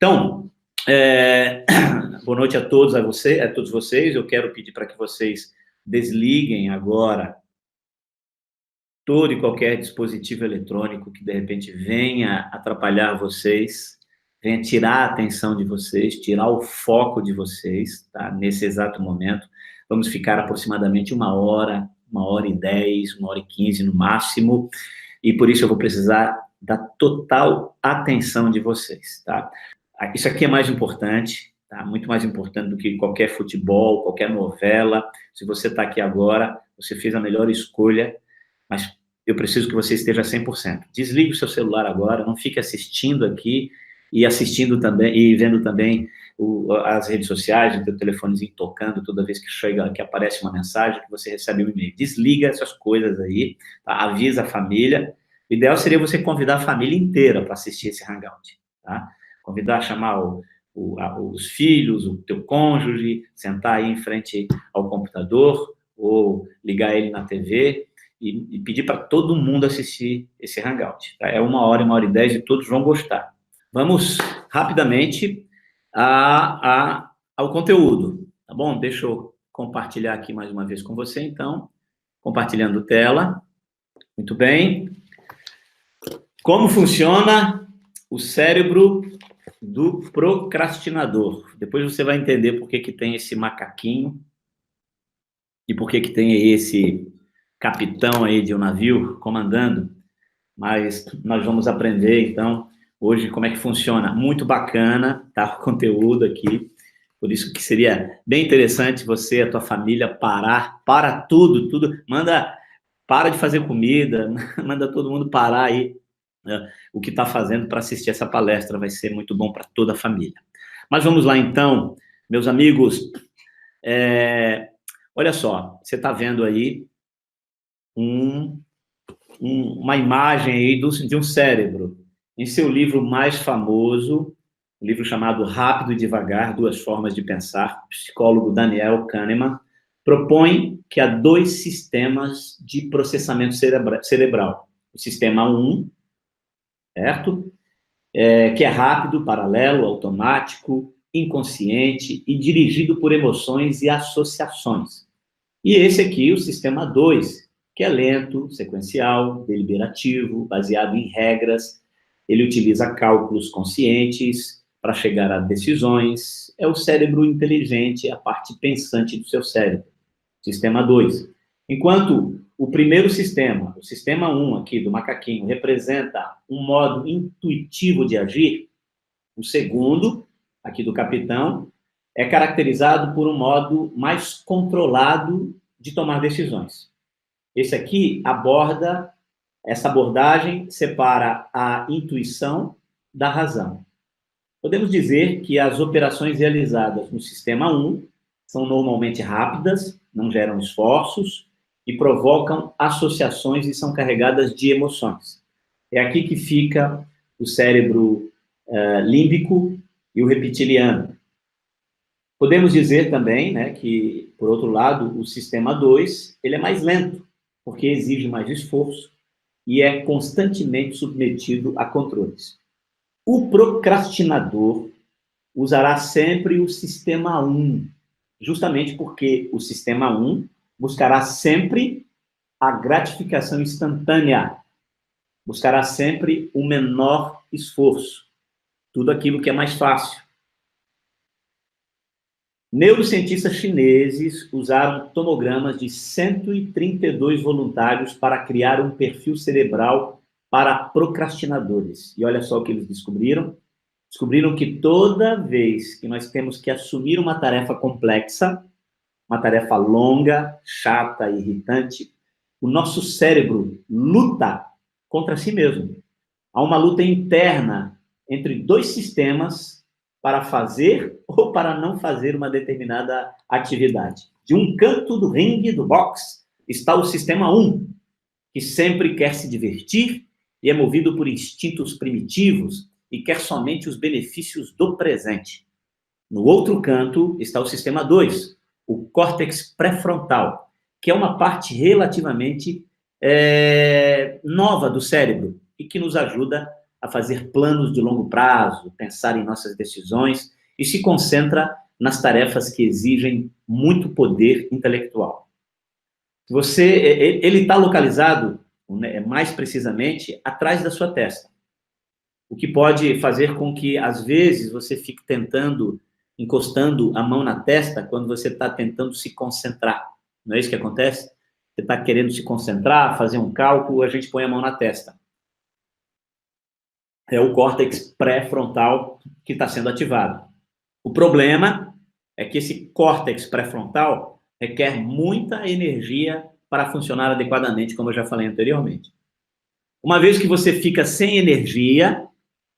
Então, boa noite a todos, a todos vocês. Eu quero pedir para que vocês desliguem agora todo e qualquer dispositivo eletrônico que, de repente, venha atrapalhar vocês, venha tirar a atenção de vocês, tirar o foco de vocês, tá? Nesse exato momento. Vamos ficar aproximadamente 1 hora, 1h10, 1h15 no máximo, e por isso eu vou precisar da total atenção de vocês, tá? Isso aqui é mais importante, tá? Muito mais importante do que qualquer futebol, qualquer novela. Se você está aqui agora, você fez a melhor escolha, mas eu preciso que você esteja 100%. Desligue o seu celular agora, não fique assistindo aqui e assistindo também, e vendo também as redes sociais, o teu telefonezinho tocando toda vez que chega, que aparece uma mensagem, que você recebe um e-mail. Desliga essas coisas aí, tá? Avisa a família. O ideal seria você convidar a família inteira para assistir esse Hangout, tá? Convidar, chamar os filhos, o teu cônjuge, sentar aí em frente ao computador ou ligar ele na TV e pedir para todo mundo assistir esse Hangout, tá? É 1 hora, 1h10 e todos vão gostar. Vamos rapidamente ao conteúdo, tá bom? Deixa eu compartilhar aqui mais uma vez com você, então. Compartilhando tela. Muito bem. Como funciona o cérebro do procrastinador? Depois você vai entender por que tem esse macaquinho e por que tem aí esse capitão aí de um navio comandando. Mas nós vamos aprender, então, hoje, como é que funciona. Muito bacana, tá? O conteúdo aqui. Por isso que seria bem interessante você, a tua família, para tudo. Para de fazer comida, manda todo mundo parar aí o que está fazendo para assistir essa palestra. Vai ser muito bom para toda a família. Mas vamos lá, então, meus amigos. Olha só, você está vendo aí uma imagem aí de um cérebro. Em seu livro mais famoso, um livro chamado Rápido e Devagar, Duas Formas de Pensar, o psicólogo Daniel Kahneman propõe que há 2 sistemas de processamento cerebral. O sistema 1, certo? Que é rápido, paralelo, automático, inconsciente e dirigido por emoções e associações. E esse aqui, o sistema 2, que é lento, sequencial, deliberativo, baseado em regras. Ele utiliza cálculos conscientes para chegar a decisões. É o cérebro inteligente, a parte pensante do seu cérebro. Sistema 2. Enquanto o primeiro sistema, o sistema 1 aqui do macaquinho, representa um modo intuitivo de agir, o segundo, aqui do capitão, é caracterizado por um modo mais controlado de tomar decisões. Esse aqui essa abordagem separa a intuição da razão. Podemos dizer que as operações realizadas no sistema 1 são normalmente rápidas, não geram esforços e provocam associações e são carregadas de emoções. É aqui que fica o cérebro límbico e o reptiliano. Podemos dizer também, né, que, por outro lado, o sistema 2 ele é mais lento, porque exige mais esforço e é constantemente submetido a controles. O procrastinador usará sempre o sistema 1, justamente porque o sistema 1 buscará sempre a gratificação instantânea, buscará sempre o menor esforço, tudo aquilo que é mais fácil. Neurocientistas chineses usaram tomogramas de 132 voluntários para criar um perfil cerebral para procrastinadores. E olha só o que eles descobriram. Descobriram que toda vez que nós temos que assumir uma tarefa complexa, uma tarefa longa, chata, irritante, o nosso cérebro luta contra si mesmo. Há uma luta interna entre 2 sistemas para fazer ou para não fazer uma determinada atividade. De um canto do ringue, do boxe, está o sistema 1, que sempre quer se divertir e é movido por instintos primitivos e quer somente os benefícios do presente. No outro canto está o sistema 2, o córtex pré-frontal, que é uma parte relativamente nova do cérebro e que nos ajuda a fazer planos de longo prazo, pensar em nossas decisões e se concentra nas tarefas que exigem muito poder intelectual. Ele está localizado, né, mais precisamente, atrás da sua testa, o que pode fazer com que, às vezes, você fique encostando a mão na testa quando você está tentando se concentrar. Não é isso que acontece? Você está querendo se concentrar, fazer um cálculo, a gente põe a mão na testa. É o córtex pré-frontal que está sendo ativado. O problema é que esse córtex pré-frontal requer muita energia para funcionar adequadamente, como eu já falei anteriormente. Uma vez que você fica sem energia,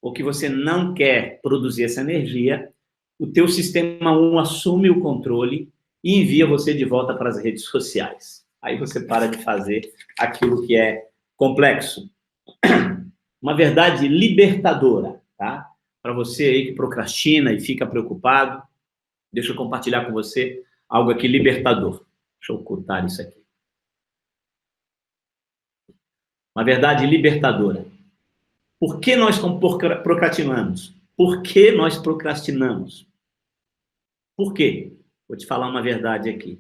ou que você não quer produzir essa energia, o teu sistema 1 assume o controle e envia você de volta para as redes sociais. Aí você para de fazer aquilo que é complexo. Uma verdade libertadora, tá? Para você aí que procrastina e fica preocupado, deixa eu compartilhar com você algo aqui libertador. Deixa eu ocultar isso aqui. Uma verdade libertadora. Por que nós procrastinamos? Por que nós procrastinamos? Por quê? Vou te falar uma verdade aqui.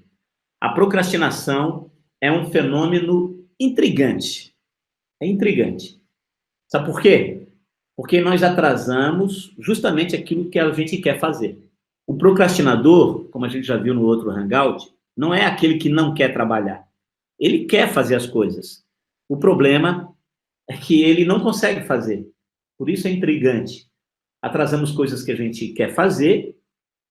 A procrastinação é um fenômeno intrigante. É intrigante. Sabe por quê? Porque nós atrasamos justamente aquilo que a gente quer fazer. O procrastinador, como a gente já viu no outro Hangout, não é aquele que não quer trabalhar. Ele quer fazer as coisas. O problema é que ele não consegue fazer. Por isso é intrigante. Atrasamos coisas que a gente quer fazer,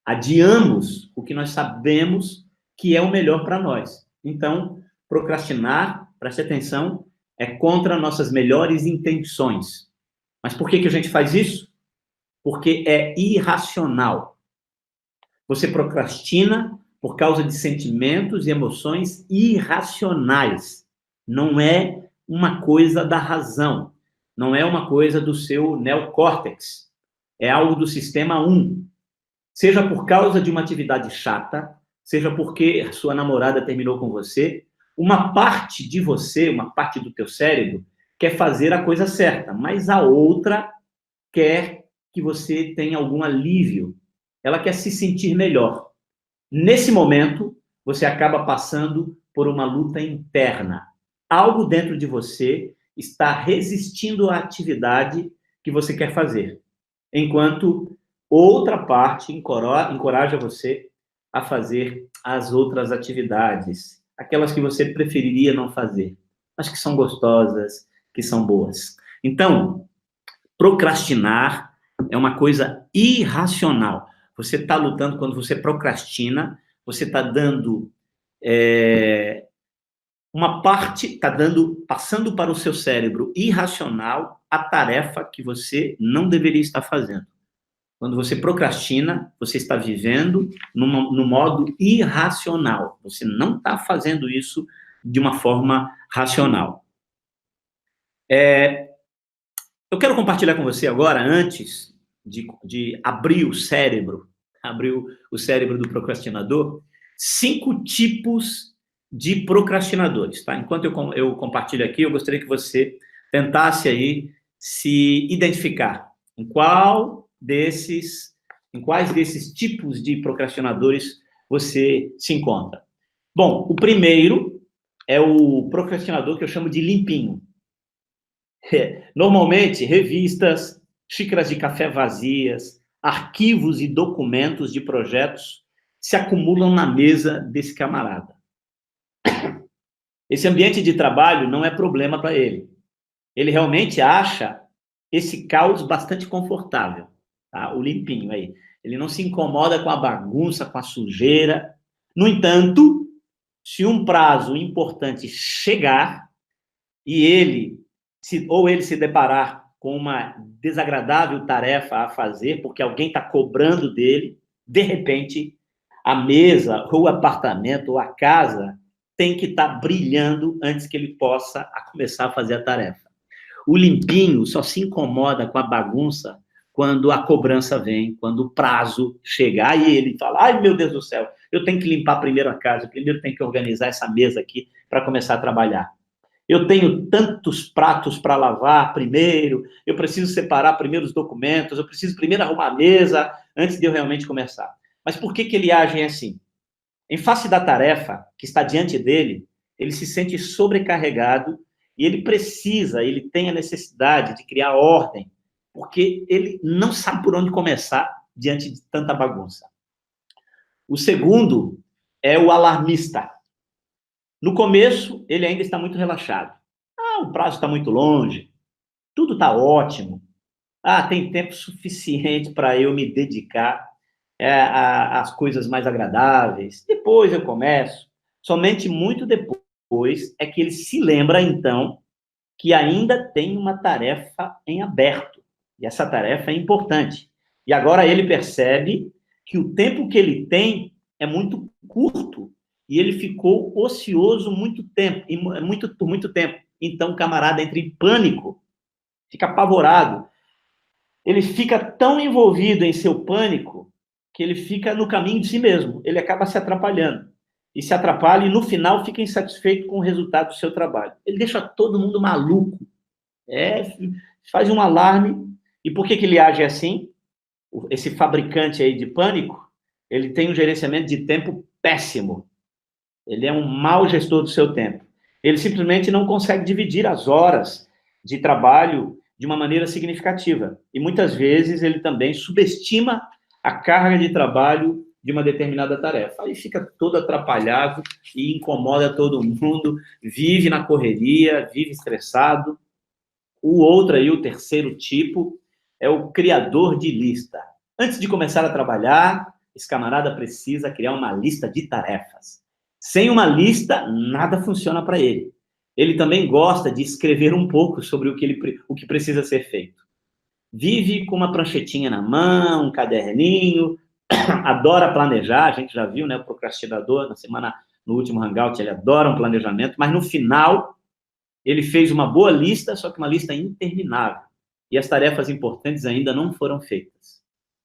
adiamos o que nós sabemos que é o melhor para nós. Então, procrastinar, preste atenção, é contra nossas melhores intenções. Mas por que a gente faz isso? Porque é irracional. Você procrastina por causa de sentimentos e emoções irracionais. Não é uma coisa da razão. Não é uma coisa do seu neocórtex. É algo do sistema 1. Seja por causa de uma atividade chata, seja porque sua namorada terminou com você, uma parte de você, uma parte do teu cérebro, quer fazer a coisa certa, mas a outra quer que você tenha algum alívio. Ela quer se sentir melhor. Nesse momento, você acaba passando por uma luta interna. Algo dentro de você está resistindo à atividade que você quer fazer, enquanto outra parte encoraja você a fazer as outras atividades, aquelas que você preferiria não fazer, mas que são gostosas, que são boas. Então, procrastinar é uma coisa irracional. Você está lutando, quando você procrastina, você está dando uma parte, está passando para o seu cérebro irracional a tarefa que você não deveria estar fazendo. Quando você procrastina, você está vivendo no modo irracional. Você não está fazendo isso de uma forma racional. Eu quero compartilhar com você agora, antes de abrir o cérebro do procrastinador, 5 tipos de procrastinadores, tá? Enquanto eu compartilho aqui, eu gostaria que você tentasse aí se identificar em quais desses tipos de procrastinadores você se encontra. Bom, o primeiro é o procrastinador que eu chamo de limpinho. Normalmente, revistas, xícaras de café vazias, arquivos e documentos de projetos se acumulam na mesa desse camarada. Esse ambiente de trabalho não é problema para ele. Ele realmente acha esse caos bastante confortável, tá? O limpinho aí. Ele não se incomoda com a bagunça, com a sujeira. No entanto, se um prazo importante chegar e ele se deparar com uma desagradável tarefa a fazer, porque alguém está cobrando dele, de repente, a mesa, ou o apartamento, ou a casa tem que estar brilhando antes que ele possa começar a fazer a tarefa. O limpinho só se incomoda com a bagunça quando a cobrança vem, quando o prazo chegar, e ele fala, ai, meu Deus do céu, eu tenho que limpar primeiro a casa, primeiro tenho que organizar essa mesa aqui para começar a trabalhar. Eu tenho tantos pratos para lavar primeiro, eu preciso separar primeiro os documentos, eu preciso primeiro arrumar a mesa antes de eu realmente começar. Mas por que que ele age assim? Em face da tarefa que está diante dele, ele se sente sobrecarregado e ele tem a necessidade de criar ordem, porque ele não sabe por onde começar diante de tanta bagunça. O segundo é o alarmista. No começo, ele ainda está muito relaxado. Ah, o prazo está muito longe, tudo está ótimo. Ah, tem tempo suficiente para eu me dedicar às coisas mais agradáveis. Depois eu começo. Somente muito depois é que ele se lembra, então, que ainda tem uma tarefa em aberto. E essa tarefa é importante. E agora ele percebe que o tempo que ele tem é muito curto e ele ficou ocioso muito tempo, por muito tempo. Então o camarada entra em pânico, fica apavorado. Ele fica tão envolvido em seu pânico que ele fica no caminho de si mesmo. Ele acaba se atrapalhando. E se atrapalha e, no final, fica insatisfeito com o resultado do seu trabalho. Ele deixa todo mundo maluco. Faz um alarme. E por que que ele age assim? Esse fabricante aí de pânico, ele tem um gerenciamento de tempo péssimo. Ele é um mau gestor do seu tempo. Ele simplesmente não consegue dividir as horas de trabalho de uma maneira significativa. E muitas vezes ele também subestima a carga de trabalho de uma determinada tarefa. Aí fica todo atrapalhado e incomoda todo mundo, vive na correria, vive estressado. O outro aí, o terceiro tipo, é o criador de lista. Antes de começar a trabalhar, esse camarada precisa criar uma lista de tarefas. Sem uma lista, nada funciona para ele. Ele também gosta de escrever um pouco sobre o que precisa ser feito. Vive com uma pranchetinha na mão, um caderninho, adora planejar, a gente já viu, né, o procrastinador, no último Hangout, ele adora um planejamento, mas no final, ele fez uma boa lista, só que uma lista interminável. E as tarefas importantes ainda não foram feitas.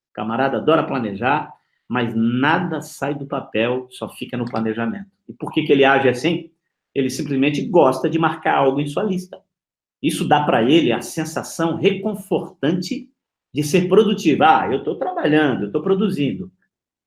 O camarada adora planejar, mas nada sai do papel, só fica no planejamento. E por que que ele age assim? Ele simplesmente gosta de marcar algo em sua lista. Isso dá para ele a sensação reconfortante de ser produtivo. Ah, eu estou trabalhando, eu estou produzindo,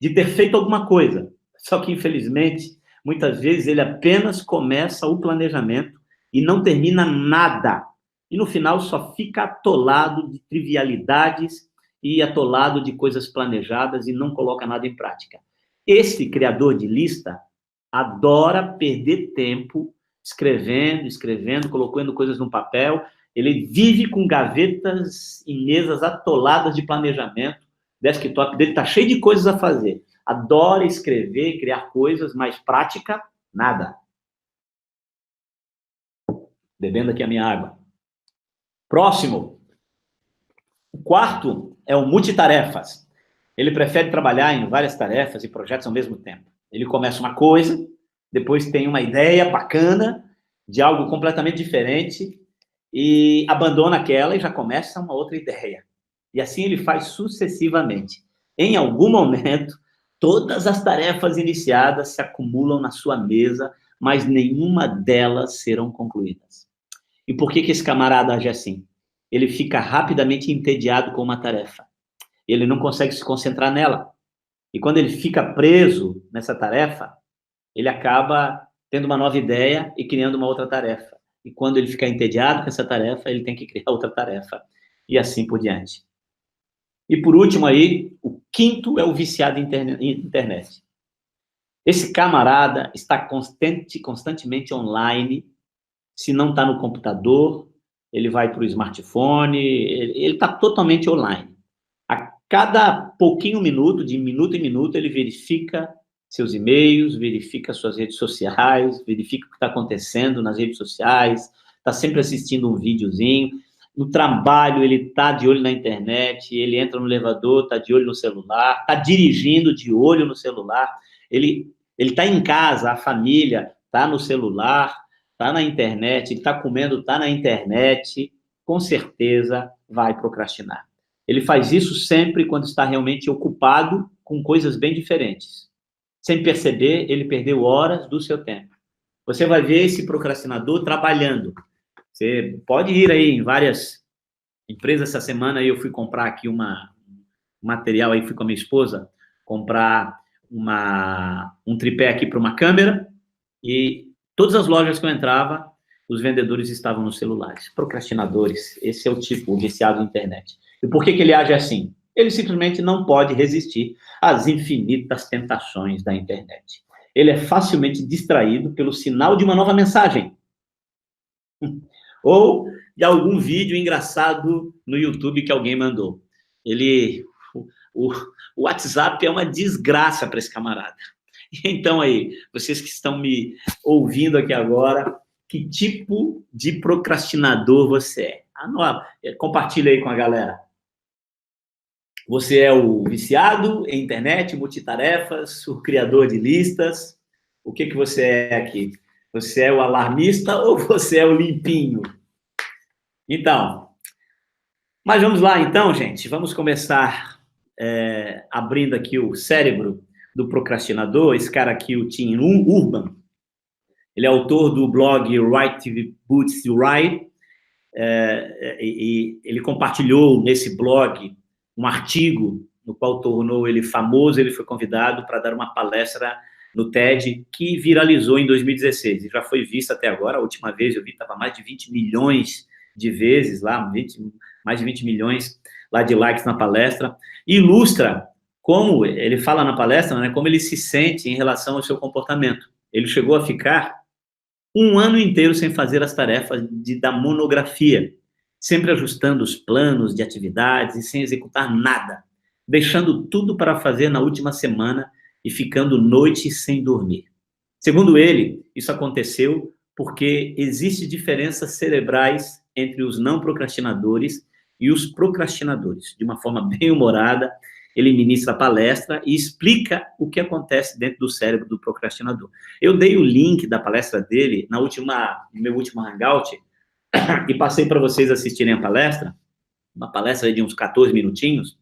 de ter feito alguma coisa. Só que, infelizmente, muitas vezes ele apenas começa o planejamento e não termina nada. E no final só fica atolado de trivialidades e atolado de coisas planejadas e não coloca nada em prática. Esse criador de lista adora perder tempo escrevendo, colocando coisas no papel. Ele vive com gavetas e mesas atoladas de planejamento. O desktop dele está cheio de coisas a fazer. Adora escrever, criar coisas, mas prática, nada. Bebendo aqui a minha água. Próximo. O quarto é o multitarefas. Ele prefere trabalhar em várias tarefas e projetos ao mesmo tempo. Ele começa uma coisa, depois tem uma ideia bacana de algo completamente diferente e abandona aquela e já começa uma outra ideia. E assim ele faz sucessivamente. Em algum momento, todas as tarefas iniciadas se acumulam na sua mesa, mas nenhuma delas serão concluídas. E por que que esse camarada age assim? Ele fica rapidamente entediado com uma tarefa. Ele não consegue se concentrar nela. E quando ele fica preso nessa tarefa, ele acaba tendo uma nova ideia e criando uma outra tarefa. E quando ele fica entediado com essa tarefa, ele tem que criar outra tarefa. E assim por diante. E por último aí, o quinto é o viciado em internet. Esse camarada está constantemente online. Se não está no computador, ele vai para o smartphone, ele está totalmente online. A cada pouquinho minuto, de minuto em minuto, ele verifica seus e-mails, verifica suas redes sociais, verifica o que está acontecendo nas redes sociais, está sempre assistindo um videozinho. No trabalho, ele está de olho na internet, ele entra no elevador, está de olho no celular, está dirigindo de olho no celular, ele está em casa, a família está no celular, está na internet, ele está comendo, está na internet, com certeza vai procrastinar. Ele faz isso sempre quando está realmente ocupado com coisas bem diferentes. Sem perceber, ele perdeu horas do seu tempo. você vai ver esse procrastinador trabalhando. Você pode ir aí em várias empresas. Essa semana eu fui comprar aqui um material, aí fui com a minha esposa comprar um tripé aqui para uma câmera, e todas as lojas que eu entrava, os vendedores estavam nos celulares. Procrastinadores, esse é o tipo, o viciado na internet. E por que ele age assim? Ele simplesmente não pode resistir às infinitas tentações da internet. Ele é facilmente distraído pelo sinal de uma nova mensagem, ou de algum vídeo engraçado no YouTube que alguém mandou. O WhatsApp é uma desgraça para esse camarada. Então aí, vocês que estão me ouvindo aqui agora, que tipo de procrastinador você é? Compartilha aí com a galera. Você é o viciado em internet, multitarefas, o criador de listas? O que você é aqui? Você é o alarmista ou você é o limpinho? Então, mas vamos lá então, gente. Vamos começar abrindo aqui o cérebro do procrastinador. Esse cara aqui, o Tim Urban, ele é autor do blog Right Boots Right, e ele compartilhou nesse blog um artigo no qual tornou ele famoso. Ele foi convidado para dar uma palestra no TED, que viralizou em 2016, e já foi vista até agora. A última vez eu vi, estava mais de 20 milhões de vezes lá, mais de 20 milhões lá de likes na palestra. E ilustra como ele fala na palestra, né, como ele se sente em relação ao seu comportamento. Ele chegou a ficar um ano inteiro sem fazer as tarefas da monografia, sempre ajustando os planos de atividades e sem executar nada, deixando tudo para fazer na última semana e ficando noites sem dormir. Segundo ele, isso aconteceu porque existem diferenças cerebrais entre os não procrastinadores e os procrastinadores. De uma forma bem humorada, ele ministra a palestra e explica o que acontece dentro do cérebro do procrastinador. Eu dei o link da palestra dele no meu último Hangout e passei para vocês assistirem a palestra, uma palestra de uns 14 minutinhos,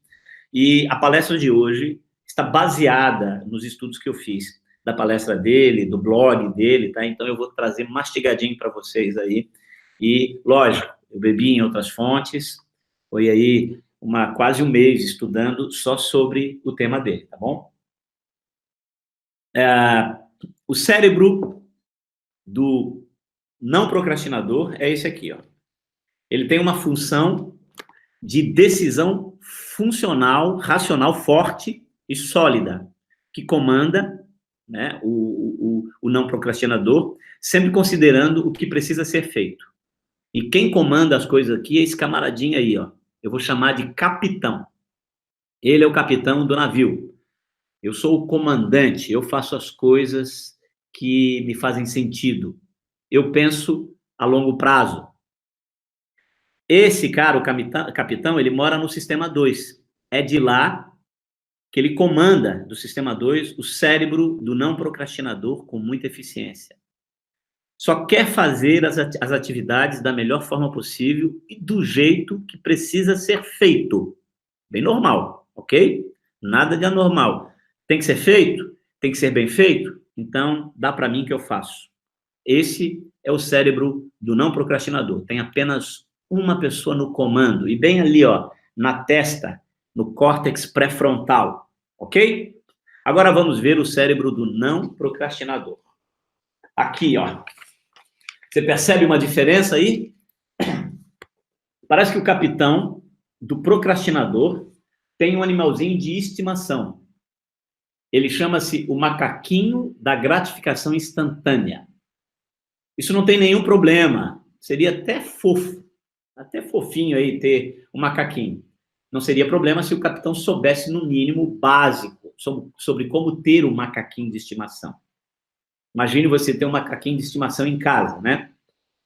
e a palestra de hoje está baseada nos estudos que eu fiz da palestra dele, do blog dele, tá? Então eu vou trazer mastigadinho para vocês aí. E, lógico, eu bebi em outras fontes, foi aí quase um mês estudando só sobre o tema dele, tá bom? O cérebro do não procrastinador é esse aqui, ó. Ele tem uma função de decisão funcional, racional, forte e sólida, que comanda, né, o não procrastinador, sempre considerando o que precisa ser feito. E quem comanda as coisas aqui é esse camaradinho aí, ó. Eu vou chamar de capitão. Ele é o capitão do navio. Eu sou o comandante, eu faço as coisas que me fazem sentido. Eu penso a longo prazo. Esse cara, o capitão, ele mora no sistema 2. É de lá que ele comanda, do sistema 2, o cérebro do não procrastinador com muita eficiência. Só quer fazer as atividades da melhor forma possível e do jeito que precisa ser feito. Bem normal, ok? Nada de anormal. Tem que ser feito? Tem que ser bem feito? Então, dá para mim que eu faço. Esse é o cérebro do não procrastinador. Tem apenas uma pessoa no comando, e bem ali, ó, na testa, no córtex pré-frontal, ok? Agora vamos ver o cérebro do não procrastinador. Aqui, ó. Você percebe uma diferença aí? Parece que o capitão do procrastinador tem um animalzinho de estimação. Ele chama-se o macaquinho da gratificação instantânea. Isso não tem nenhum problema. Seria até fofo, até fofinho aí ter um macaquinho. Não seria problema se o capitão soubesse, no mínimo, básico sobre como ter um macaquinho de estimação. Imagine você ter um macaquinho de estimação em casa, né?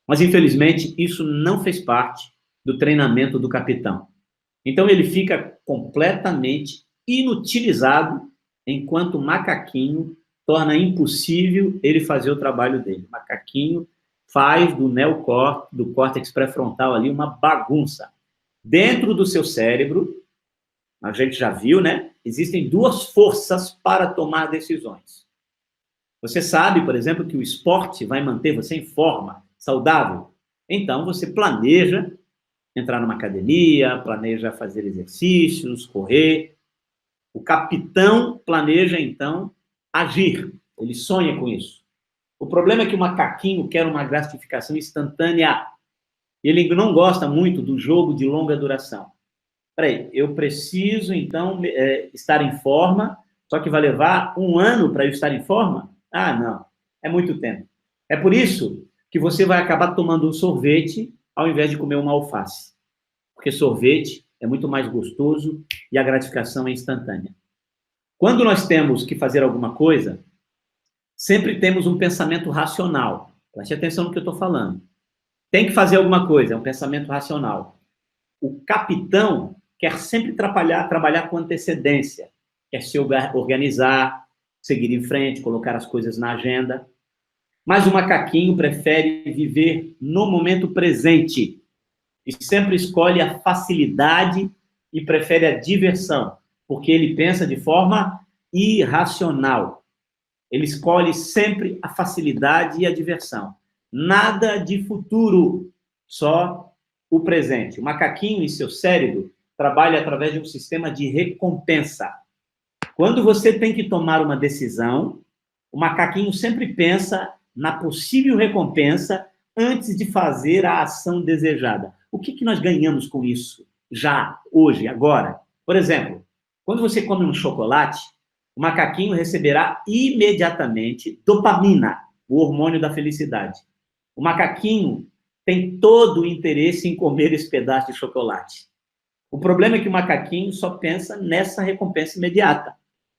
Mas, infelizmente, isso não fez parte do treinamento do capitão. Então, ele fica completamente inutilizado enquanto o macaquinho torna impossível ele fazer o trabalho dele. O macaquinho faz do córtex pré-frontal ali uma bagunça. Dentro do seu cérebro, a gente já viu, né? Existem duas forças para tomar decisões. Você sabe, por exemplo, que o esporte vai manter você em forma, saudável. Então, você planeja entrar numa academia, planeja fazer exercícios, correr. O capitão planeja, então, agir. Ele sonha com isso. O problema é que o macaquinho quer uma gratificação instantânea. Ele não gosta muito do jogo de longa duração. Peraí, eu preciso, então, estar em forma, só que vai levar 1 ano para eu estar em forma? Ah, não. É muito tempo. É por isso que você vai acabar tomando um sorvete ao invés de comer uma alface. Porque sorvete é muito mais gostoso e a gratificação é instantânea. Quando nós temos que fazer alguma coisa, sempre temos um pensamento racional. Preste atenção no que eu estou falando. Tem que fazer alguma coisa, é um pensamento racional. O capitão quer sempre trabalhar com antecedência, quer se organizar, seguir em frente, colocar as coisas na agenda. Mas o macaquinho prefere viver no momento presente e sempre escolhe a facilidade e prefere a diversão, porque ele pensa de forma irracional. Ele escolhe sempre a facilidade e a diversão. Nada de futuro, só o presente. O macaquinho, em seu cérebro, trabalha através de um sistema de recompensa. Quando você tem que tomar uma decisão, o macaquinho sempre pensa na possível recompensa antes de fazer a ação desejada. O que nós ganhamos com isso? Já, hoje, agora. Por exemplo, quando você come um chocolate, o macaquinho receberá imediatamente dopamina, o hormônio da felicidade. O macaquinho tem todo o interesse em comer esse pedaço de chocolate. O problema é que o macaquinho só pensa nessa recompensa imediata.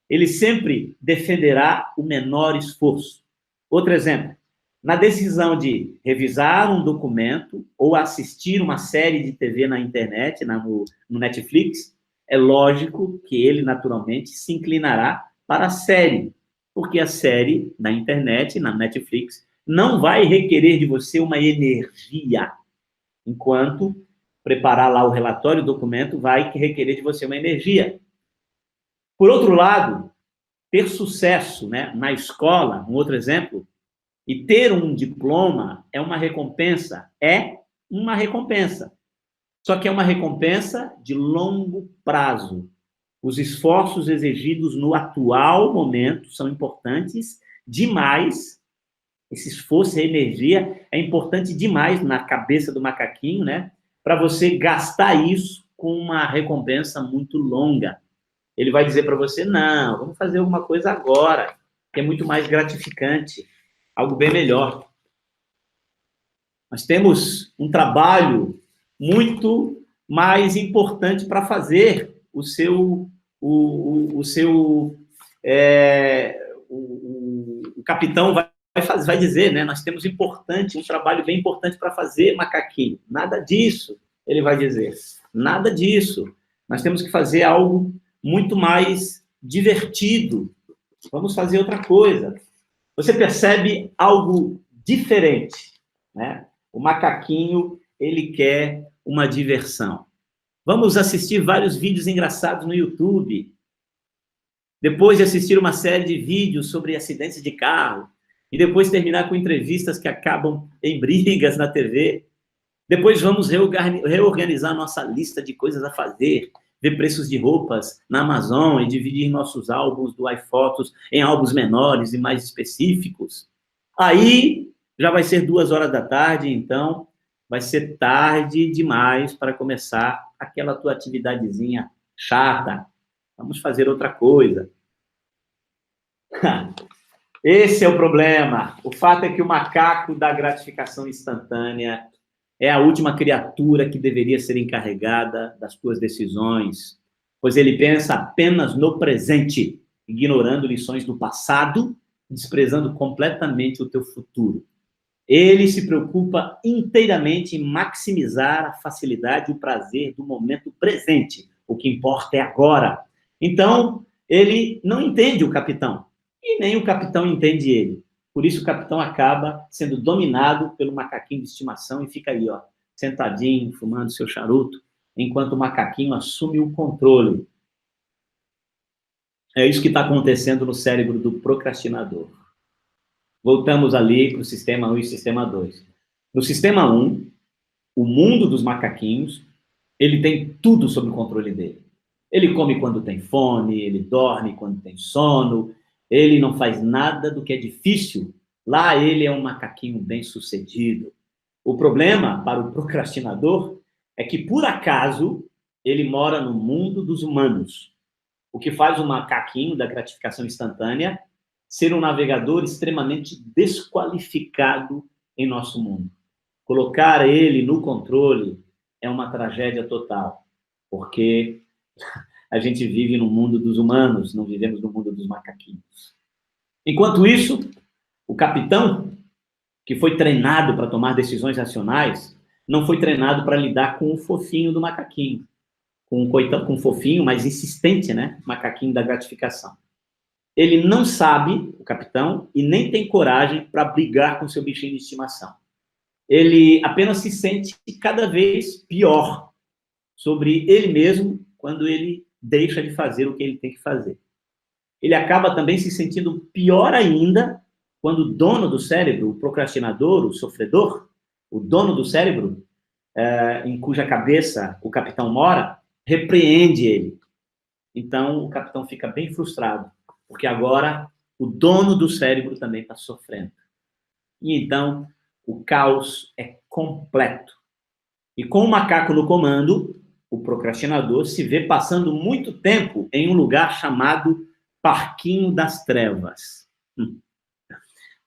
Ele sempre defenderá o menor esforço. Outro exemplo, na decisão de revisar um documento ou assistir uma série de TV na internet, no Netflix, é lógico que ele, naturalmente, se inclinará para a série, porque a série na internet, na Netflix, não vai requerer de você uma energia, enquanto preparar lá o relatório, o documento, vai requerer de você uma energia. Por outro lado, ter sucesso, né, na escola, um outro exemplo, e ter um diploma é uma recompensa. É uma recompensa. Só que é uma recompensa de longo prazo. Os esforços exigidos no atual momento são importantes demais. Esse esforço e energia é importante demais na cabeça do macaquinho, né? Para você gastar isso com uma recompensa muito longa. Ele vai dizer para você, não, vamos fazer alguma coisa agora, que é muito mais gratificante, algo bem melhor. Nós temos um trabalho muito mais importante para fazer. O capitão vai dizer, né? Nós temos um trabalho bem importante para fazer, macaquinho. Nada disso, ele vai dizer. Nada disso. Nós temos que fazer algo muito mais divertido. Vamos fazer outra coisa. Você percebe algo diferente, né? O macaquinho, ele quer uma diversão. Vamos assistir vários vídeos engraçados no YouTube. Depois de assistir uma série de vídeos sobre acidentes de carro. E depois terminar com entrevistas que acabam em brigas na TV. Depois vamos reorganizar nossa lista de coisas a fazer. Ver preços de roupas na Amazon e dividir nossos álbuns do iPhotos em álbuns menores e mais específicos. Aí já vai ser 2 horas da tarde, então vai ser tarde demais para começar aquela tua atividadezinha chata. Vamos fazer outra coisa. Esse é o problema. O fato é que o macaco da gratificação instantânea é a última criatura que deveria ser encarregada das tuas decisões, pois ele pensa apenas no presente, ignorando lições do passado, desprezando completamente o teu futuro. Ele se preocupa inteiramente em maximizar a facilidade e o prazer do momento presente. O que importa é agora. Então, ele não entende o capitão, e nem o capitão entende ele. Por isso, o capitão acaba sendo dominado pelo macaquinho de estimação e fica aí, ó, sentadinho, fumando seu charuto, enquanto o macaquinho assume o controle. É isso que está acontecendo no cérebro do procrastinador. Voltamos ali para o sistema 1 e sistema 2. No sistema 1, o mundo dos macaquinhos, ele tem tudo sob o controle dele. Ele come quando tem fome, ele dorme quando tem sono, ele não faz nada do que é difícil. Lá ele é um macaquinho bem-sucedido. O problema para o procrastinador é que, por acaso, ele mora no mundo dos humanos, o que faz o macaquinho da gratificação instantânea ser um navegador extremamente desqualificado em nosso mundo. Colocar ele no controle é uma tragédia total, porque a gente vive no mundo dos humanos, não vivemos no mundo dos macaquinhos. Enquanto isso, o capitão, que foi treinado para tomar decisões racionais, não foi treinado para lidar com o fofinho do macaquinho, com o fofinho, mas insistente, né? Macaquinho da gratificação. Ele não sabe, o capitão, e nem tem coragem para brigar com seu bichinho de estimação. Ele apenas se sente cada vez pior sobre ele mesmo quando ele deixa de fazer o que ele tem que fazer. Ele acaba também se sentindo pior ainda quando o dono do cérebro, o procrastinador, o sofredor, o dono do cérebro, em cuja cabeça o capitão mora, repreende ele. Então, o capitão fica bem frustrado, porque agora o dono do cérebro também está sofrendo. E então, o caos é completo. E com o macaco no comando, o procrastinador se vê passando muito tempo em um lugar chamado Parquinho das Trevas.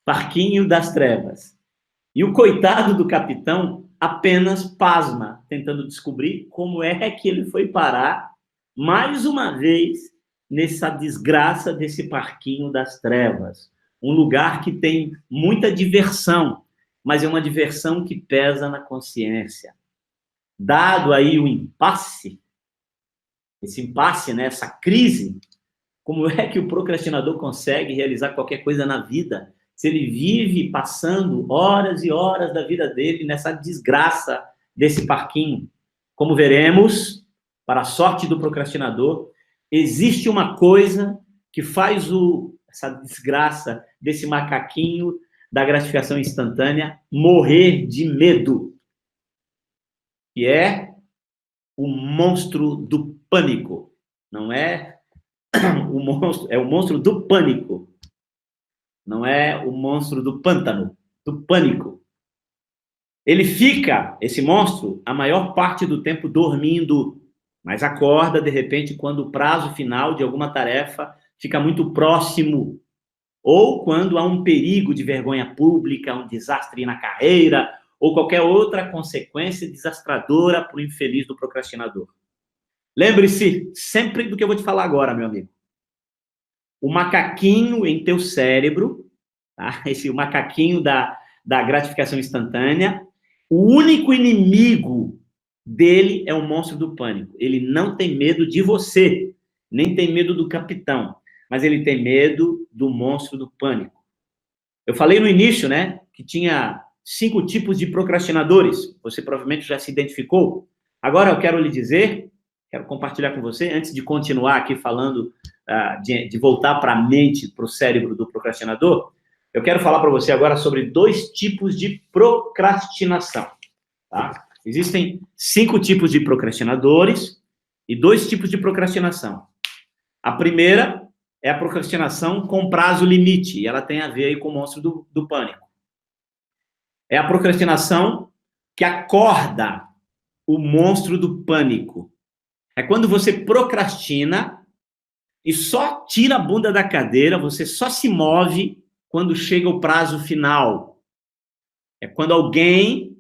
Parquinho das Trevas. E o coitado do capitão apenas pasma, tentando descobrir como é que ele foi parar, mais uma vez, nessa desgraça desse Parquinho das Trevas. Um lugar que tem muita diversão, mas é uma diversão que pesa na consciência. Dado aí o impasse, esse impasse, né, essa crise, como é que o procrastinador consegue realizar qualquer coisa na vida se ele vive passando horas e horas da vida dele nessa desgraça desse parquinho? Como veremos, para a sorte do procrastinador, existe uma coisa que faz essa desgraça desse macaquinho da gratificação instantânea morrer de medo, que é o monstro do pânico. Não é o monstro, é o monstro do pânico. Não é o monstro do pântano, do pânico. Ele fica, esse monstro, a maior parte do tempo dormindo, mas acorda, de repente, quando o prazo final de alguma tarefa fica muito próximo, ou quando há um perigo de vergonha pública, um desastre na carreira, ou qualquer outra consequência desastradora para o infeliz do procrastinador. Lembre-se sempre do que eu vou te falar agora, meu amigo. O macaquinho em teu cérebro, tá? O macaquinho da gratificação instantânea, o único inimigo dele é o monstro do pânico. Ele não tem medo de você, nem tem medo do capitão, mas ele tem medo do monstro do pânico. Eu falei no início, né, que tinha 5 tipos de procrastinadores. Você provavelmente já se identificou. Agora eu quero lhe dizer, quero compartilhar com você, antes de continuar aqui falando, de voltar para a mente, para o cérebro do procrastinador, eu quero falar para você agora sobre 2 tipos de procrastinação. Tá? Existem 5 tipos de procrastinadores e 2 tipos de procrastinação. A primeira é a procrastinação com prazo limite, e ela tem a ver aí com o monstro do pânico. É a procrastinação que acorda o monstro do pânico. É quando você procrastina e só tira a bunda da cadeira, você só se move quando chega o prazo final. É quando alguém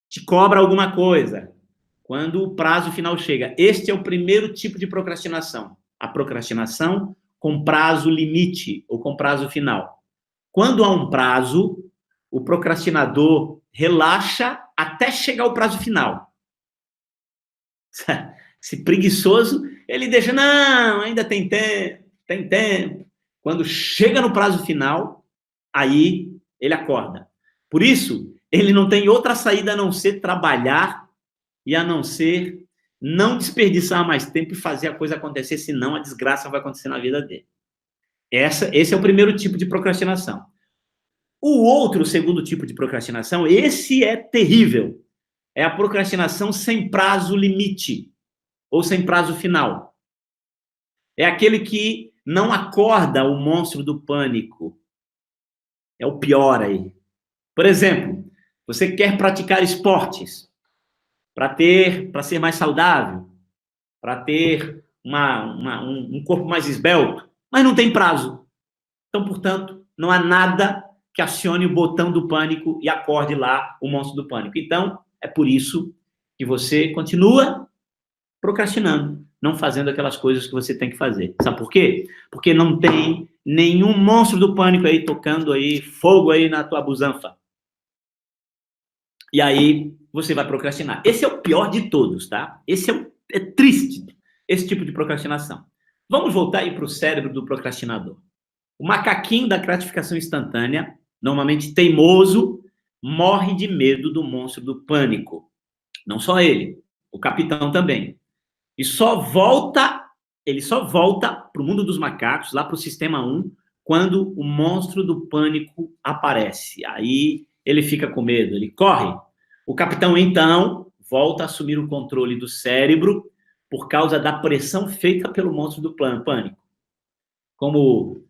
te cobra alguma coisa, quando o prazo final chega. Este é o primeiro tipo de procrastinação. A procrastinação com prazo limite ou com prazo final. Quando há um prazo, o procrastinador relaxa até chegar o prazo final. Esse preguiçoso, ele deixa, não, ainda tem tempo. Quando chega no prazo final, aí ele acorda. Por isso, ele não tem outra saída a não ser trabalhar e a não ser não desperdiçar mais tempo e fazer a coisa acontecer, senão a desgraça vai acontecer na vida dele. Esse é o primeiro tipo de procrastinação. O segundo tipo de procrastinação, esse é terrível. É a procrastinação sem prazo limite, ou sem prazo final. É aquele que não acorda o monstro do pânico. É o pior aí. Por exemplo, você quer praticar esportes para ser mais saudável, para ter um corpo mais esbelto, mas não tem prazo. Então, portanto, não há nada que acione o botão do pânico e acorde lá o monstro do pânico. Então, é por isso que você continua procrastinando, não fazendo aquelas coisas que você tem que fazer. Sabe por quê? Porque não tem nenhum monstro do pânico aí tocando aí fogo aí na tua busanfa. E aí você vai procrastinar. Esse é o pior de todos, tá? Esse é triste, esse tipo de procrastinação. Vamos voltar aí para o cérebro do procrastinador. O macaquinho da gratificação instantânea, normalmente teimoso, morre de medo do monstro do pânico. Não só ele, o capitão também. E ele só volta para o mundo dos macacos, lá para o sistema 1, quando o monstro do pânico aparece. Aí ele fica com medo, ele corre. O capitão, então, volta a assumir o controle do cérebro por causa da pressão feita pelo monstro do pânico. Como,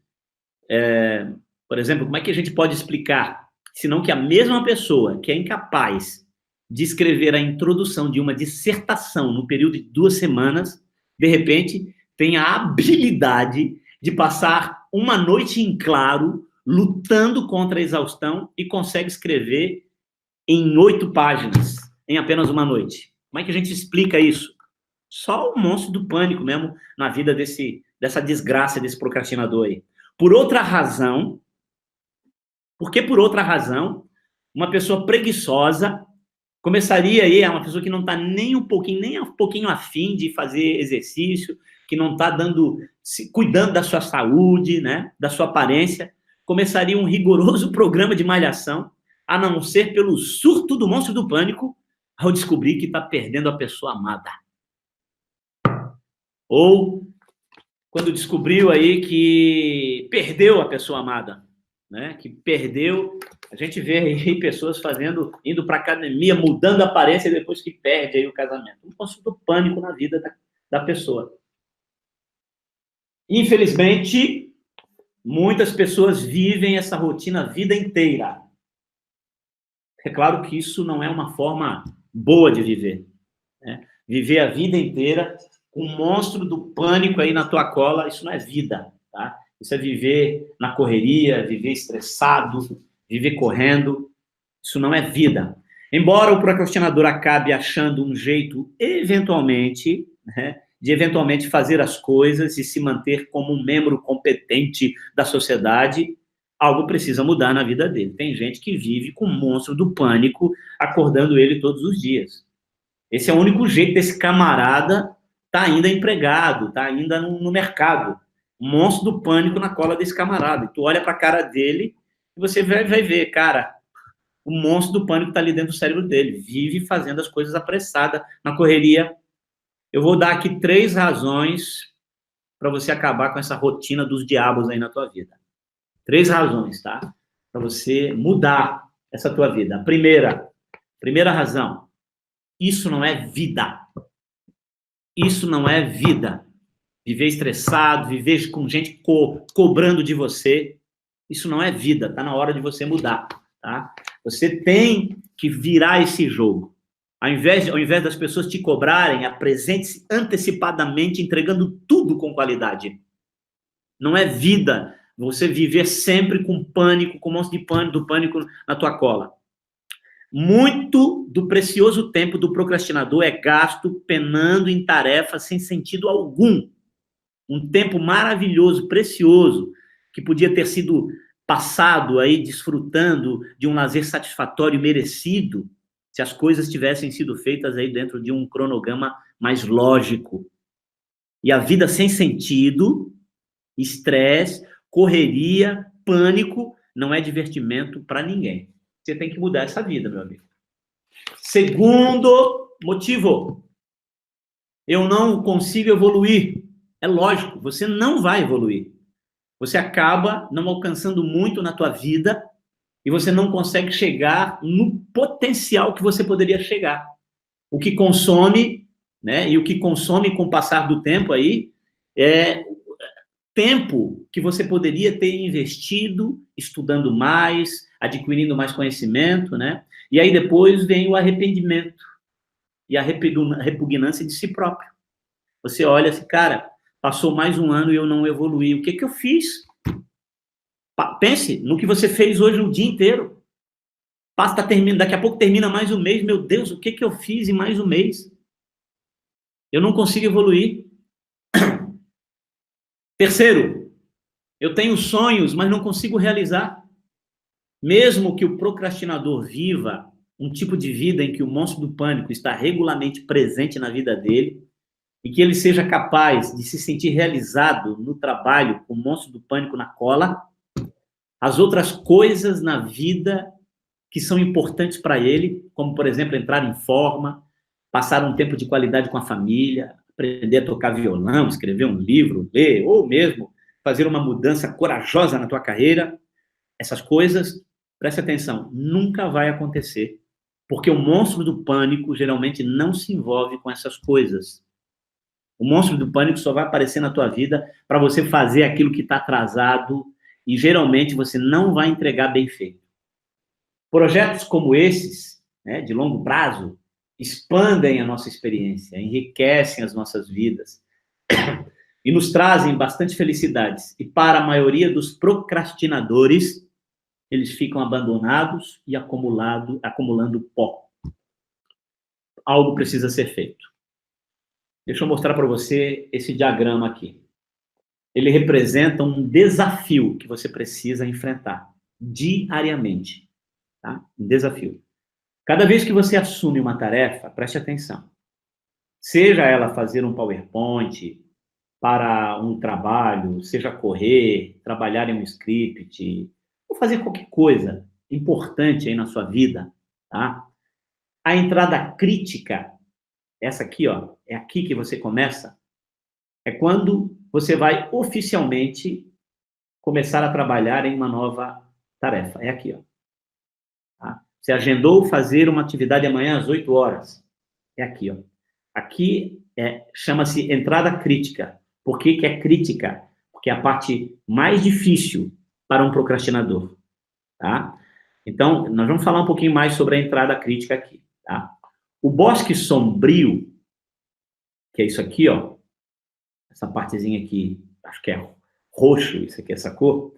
por exemplo, como é que a gente pode explicar, senão que a mesma pessoa que é incapaz de escrever a introdução de uma dissertação no período de 2 semanas, de repente, tem a habilidade de passar uma noite em claro, lutando contra a exaustão e consegue escrever em 8 páginas, em apenas uma noite. Como é que a gente explica isso? Só o monstro do pânico mesmo na vida dessa desgraça, desse procrastinador aí. Por outra razão, uma pessoa preguiçosa começaria aí, é uma pessoa que não está nem um pouquinho afim de fazer exercício, que não está cuidando da sua saúde, né, da sua aparência, começaria um rigoroso programa de malhação, a não ser pelo surto do monstro do pânico, ao descobrir que está perdendo a pessoa amada. Ou quando descobriu aí que perdeu a pessoa amada, né, que perdeu. A gente vê aí pessoas indo para academia, mudando a aparência depois que perde aí o casamento. Um monstro do pânico na vida da pessoa. Infelizmente, muitas pessoas vivem essa rotina a vida inteira. É claro que isso não é uma forma boa de viver, né? Viver a vida inteira com um monstro do pânico aí na tua cola, isso não é vida, tá? Isso é viver na correria, viver estressado, viver correndo. Isso não é vida. Embora o procrastinador acabe achando um jeito, eventualmente, né, de eventualmente fazer as coisas e se manter como um membro competente da sociedade, algo precisa mudar na vida dele. Tem gente que vive com o monstro do pânico acordando ele todos os dias. Esse é o único jeito desse camarada estar ainda empregado, estar ainda no mercado. O monstro do pânico na cola desse camarada. E tu olha para a cara dele e você vai ver, cara, o monstro do pânico está ali dentro do cérebro dele. Vive fazendo as coisas apressada, na correria. Eu vou dar aqui 3 razões para você acabar com essa rotina dos diabos aí na tua vida. 3 razões, tá? Para você mudar essa tua vida. A primeira razão, isso não é vida. Isso não é vida. Viver estressado, viver com gente cobrando de você, isso não é vida. Tá na hora de você mudar, tá? Você tem que virar esse jogo. Ao invés das pessoas te cobrarem, apresente-se antecipadamente, entregando tudo com qualidade. Não é vida você viver sempre com pânico, com um monte de pânico, do pânico na tua cola. Muito do precioso tempo do procrastinador é gasto penando em tarefas sem sentido algum. Um tempo maravilhoso, precioso, que podia ter sido passado aí desfrutando de um lazer satisfatório e merecido, se as coisas tivessem sido feitas aí dentro de um cronograma mais lógico. E a vida sem sentido, estresse, correria, pânico, não é divertimento para ninguém. Você tem que mudar essa vida, meu amigo. Segundo motivo, eu não consigo evoluir. É lógico, você não vai evoluir. Você acaba não alcançando muito na tua vida e você não consegue chegar no potencial que você poderia chegar. O que consome, né? E o que consome com o passar do tempo aí é tempo que você poderia ter investido estudando mais, adquirindo mais conhecimento, né? E aí depois vem o arrependimento e a repugnância de si próprio. Você olha assim, cara, passou mais um ano e eu não evoluí. O que que eu fiz? Pense no que você fez hoje o dia inteiro. Daqui a pouco termina mais um mês. Meu Deus, o que que eu fiz em mais um mês? Eu não consigo evoluir. Terceiro, eu tenho sonhos, mas não consigo realizar. Mesmo que o procrastinador viva um tipo de vida em que o monstro do pânico está regularmente presente na vida dele e que ele seja capaz de se sentir realizado no trabalho com o monstro do pânico na cola, as outras coisas na vida que são importantes para ele, como, por exemplo, entrar em forma, passar um tempo de qualidade com a família, aprender a tocar violão, escrever um livro, ler, ou mesmo fazer uma mudança corajosa na tua carreira, essas coisas, preste atenção, nunca vai acontecer, porque o monstro do pânico geralmente não se envolve com essas coisas. O monstro do pânico só vai aparecer na tua vida para você fazer aquilo que está atrasado e geralmente você não vai entregar bem feito. Projetos como esses, né, de longo prazo, expandem a nossa experiência, enriquecem as nossas vidas e nos trazem bastante felicidades. E para a maioria dos procrastinadores, eles ficam abandonados e acumulando pó. Algo precisa ser feito. Deixa eu mostrar para você esse diagrama aqui. Ele representa um desafio que você precisa enfrentar diariamente. Tá? Um desafio. Cada vez que você assume uma tarefa, preste atenção. Seja ela fazer um PowerPoint para um trabalho, seja correr, trabalhar em um script, ou fazer qualquer coisa importante aí na sua vida, tá? A entrada crítica, essa aqui, ó, é aqui que você começa, é quando você vai oficialmente começar a trabalhar em uma nova tarefa. É aqui, ó. Tá? Você agendou fazer uma atividade amanhã às 8 horas. É aqui, ó. Aqui chama-se entrada crítica. Por que que é crítica? Porque é a parte mais difícil para um procrastinador, tá? Então, nós vamos falar um pouquinho mais sobre a entrada crítica aqui, tá? O bosque sombrio, que é isso aqui, ó, essa partezinha aqui, acho que é roxo, isso aqui, essa cor,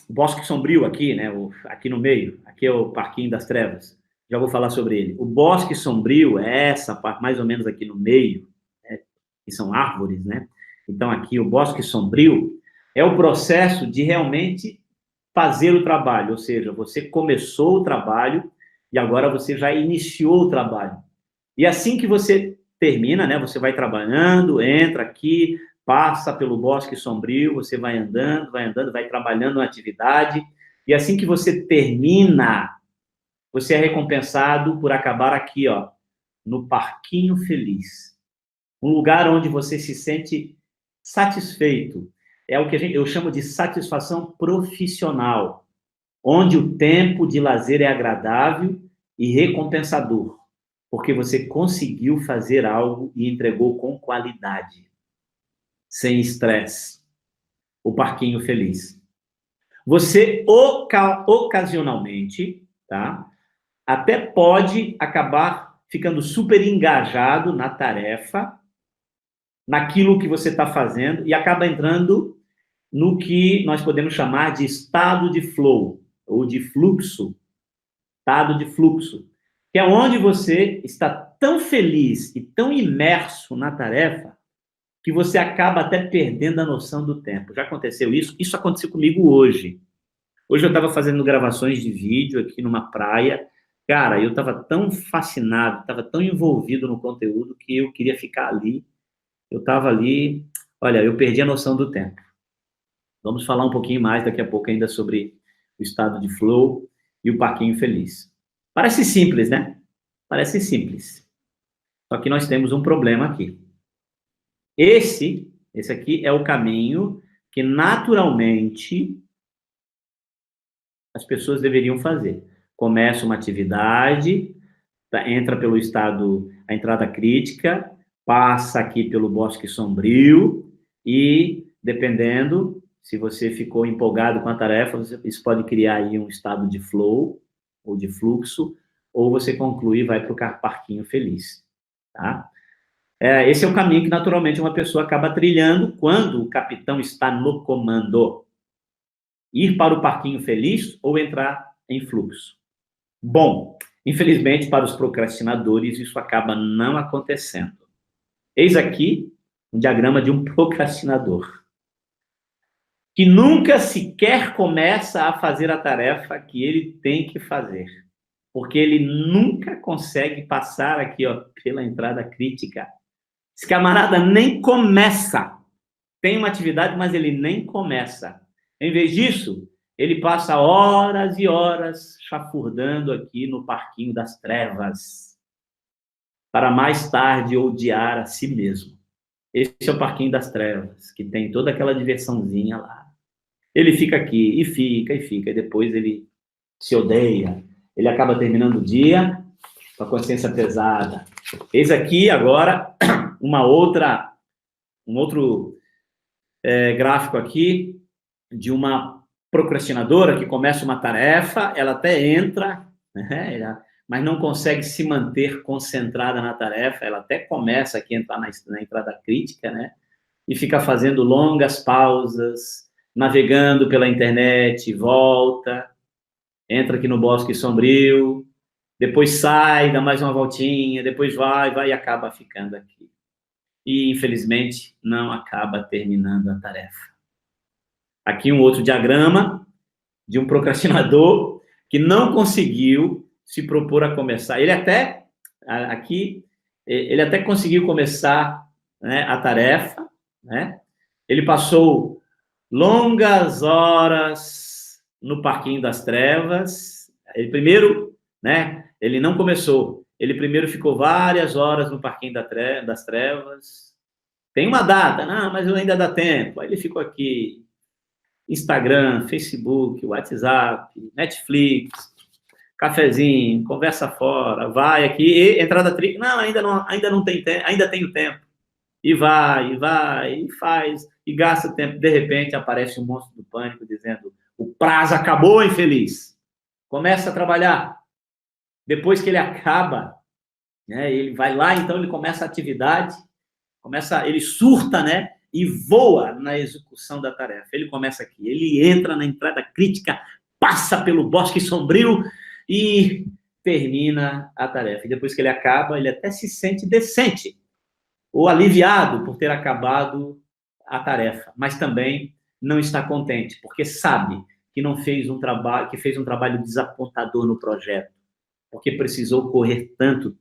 bosque sombrio aqui, né, aqui no meio, aqui é o Parquinho das Trevas, já vou falar sobre ele. O bosque sombrio é essa parte, mais ou menos aqui no meio, né, que são árvores, né? Então, aqui, o bosque sombrio é o processo de realmente fazer o trabalho, ou seja, você começou o trabalho e agora você já iniciou o trabalho. E assim que você termina, né, você vai trabalhando, entra aqui, passa pelo bosque sombrio, você vai andando, vai trabalhando na atividade, e assim que você termina, você é recompensado por acabar aqui, ó, no Parquinho Feliz. Um lugar onde você se sente satisfeito. É o que eu chamo de satisfação profissional, onde o tempo de lazer é agradável e recompensador, porque você conseguiu fazer algo e entregou com qualidade, sem estresse. O Parquinho Feliz. Você ocasionalmente, tá? Até pode acabar ficando super engajado na tarefa, naquilo que você está fazendo, e acaba entrando no que nós podemos chamar de estado de flow, ou de fluxo, estado de fluxo, que é onde você está tão feliz e tão imerso na tarefa que você acaba até perdendo a noção do tempo. Já aconteceu isso? Isso aconteceu comigo hoje. Hoje eu estava fazendo gravações de vídeo aqui numa praia. Cara, eu estava tão fascinado, estava tão envolvido no conteúdo que eu queria ficar ali. Eu estava ali, olha, eu perdi a noção do tempo. Vamos falar um pouquinho mais daqui a pouco ainda sobre o estado de flow e o Parquinho Feliz. Parece simples, né? Parece simples. Só que nós temos um problema aqui. Esse aqui é o caminho que naturalmente as pessoas deveriam fazer. Começa uma atividade, entra pelo estado, a entrada crítica, passa aqui pelo bosque sombrio e, dependendo, se você ficou empolgado com a tarefa, isso pode criar aí um estado de flow ou de fluxo, ou você conclui e vai para o parquinho feliz, tá? Esse é o caminho que, naturalmente, uma pessoa acaba trilhando quando o capitão está no comando. Ir para o parquinho feliz ou entrar em fluxo. Bom, infelizmente, para os procrastinadores, isso acaba não acontecendo. Eis aqui um diagrama de um procrastinador, que nunca sequer começa a fazer a tarefa que ele tem que fazer, porque ele nunca consegue passar aqui, ó, pela entrada crítica. Esse camarada nem começa. Tem uma atividade, mas ele nem começa. Em vez disso, ele passa horas e horas chafurdando aqui no parquinho das trevas, para mais tarde odiar a si mesmo. Esse é o parquinho das trevas, que tem toda aquela diversãozinha lá. Ele fica aqui, e fica, e depois ele se odeia. Ele acaba terminando o dia com a consciência pesada. Eis aqui, agora, um outro gráfico aqui de uma procrastinadora que começa uma tarefa, ela até entra, né, mas não consegue se manter concentrada na tarefa, ela até começa aqui a entrar na entrada crítica, né, e fica fazendo longas pausas, navegando pela internet, volta, entra aqui no bosque sombrio, depois sai, dá mais uma voltinha, depois vai e acaba ficando aqui. E, infelizmente, não acaba terminando a tarefa. Aqui um outro diagrama de um procrastinador que não conseguiu se propor a começar. Ele até conseguiu começar, né, a tarefa, né? Ele passou longas horas no parquinho das trevas. Ele primeiro, né? Ele não começou. Ele primeiro ficou várias horas no parquinho das trevas. Tem uma data, não, mas ainda dá tempo. Aí ele ficou aqui. Instagram, Facebook, WhatsApp, Netflix, cafezinho, conversa fora, vai aqui, entrada tríplica, não, ainda não tem tempo, ainda tenho tempo. E vai, e faz, e gasta tempo. De repente, aparece um monstro do pânico dizendo, o prazo acabou, infeliz. Começa a trabalhar. Depois que ele acaba, né, ele vai lá, então ele começa a atividade, ele surta, né? E voa na execução da tarefa. Ele começa aqui, ele entra na entrada crítica, passa pelo bosque sombrio e termina a tarefa. E depois que ele acaba, ele até se sente decente ou aliviado por ter acabado a tarefa, mas também não está contente, porque sabe que não fez um trabalho, que fez um trabalho desapontador no projeto, porque precisou correr tanto,